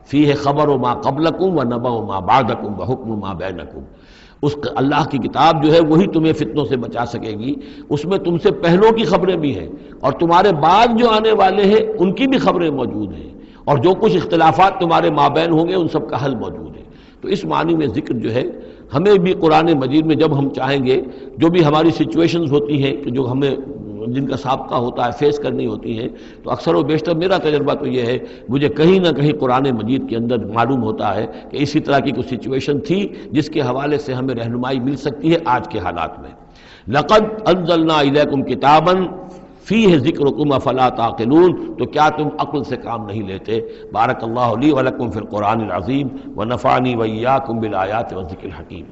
فیہ خبر ما قبلکم و نبأ ما بعدکم و حکم ما بینکم، اس اللہ کی کتاب جو ہے وہی تمہیں فتنوں سے بچا سکے گی، اس میں تم سے پہلوں کی خبریں بھی ہیں اور تمہارے بعد جو آنے والے ہیں ان کی بھی خبریں موجود ہیں، اور جو کچھ اختلافات تمہارے مابین ہوں گے ان سب کا حل موجود ہے۔ تو اس معنی میں ذکر جو ہے ہمیں بھی قرآن مجید میں جب ہم چاہیں گے، جو بھی ہماری سچویشنز ہوتی ہیں کہ جو ہمیں جن کا سابقہ ہوتا ہے فیس کرنی ہوتی ہیں، تو اکثر و بیشتر میرا تجربہ تو یہ ہے، مجھے کہیں نہ کہیں قرآن مجید کے اندر معلوم ہوتا ہے کہ اسی طرح کی کوئی سچویشن تھی جس کے حوالے سے ہمیں رہنمائی مل سکتی ہے آج کے حالات میں۔ لقد انزلنا الیکم کتابا فیہ ذکرکم افلا تعقلون، تو کیا تم عقل سے کام نہیں لیتے؟ بارک اللہ لی ولکم فی القرآن العظیم ونفعنی وإیاکم بالآیات والذکر الحکیم۔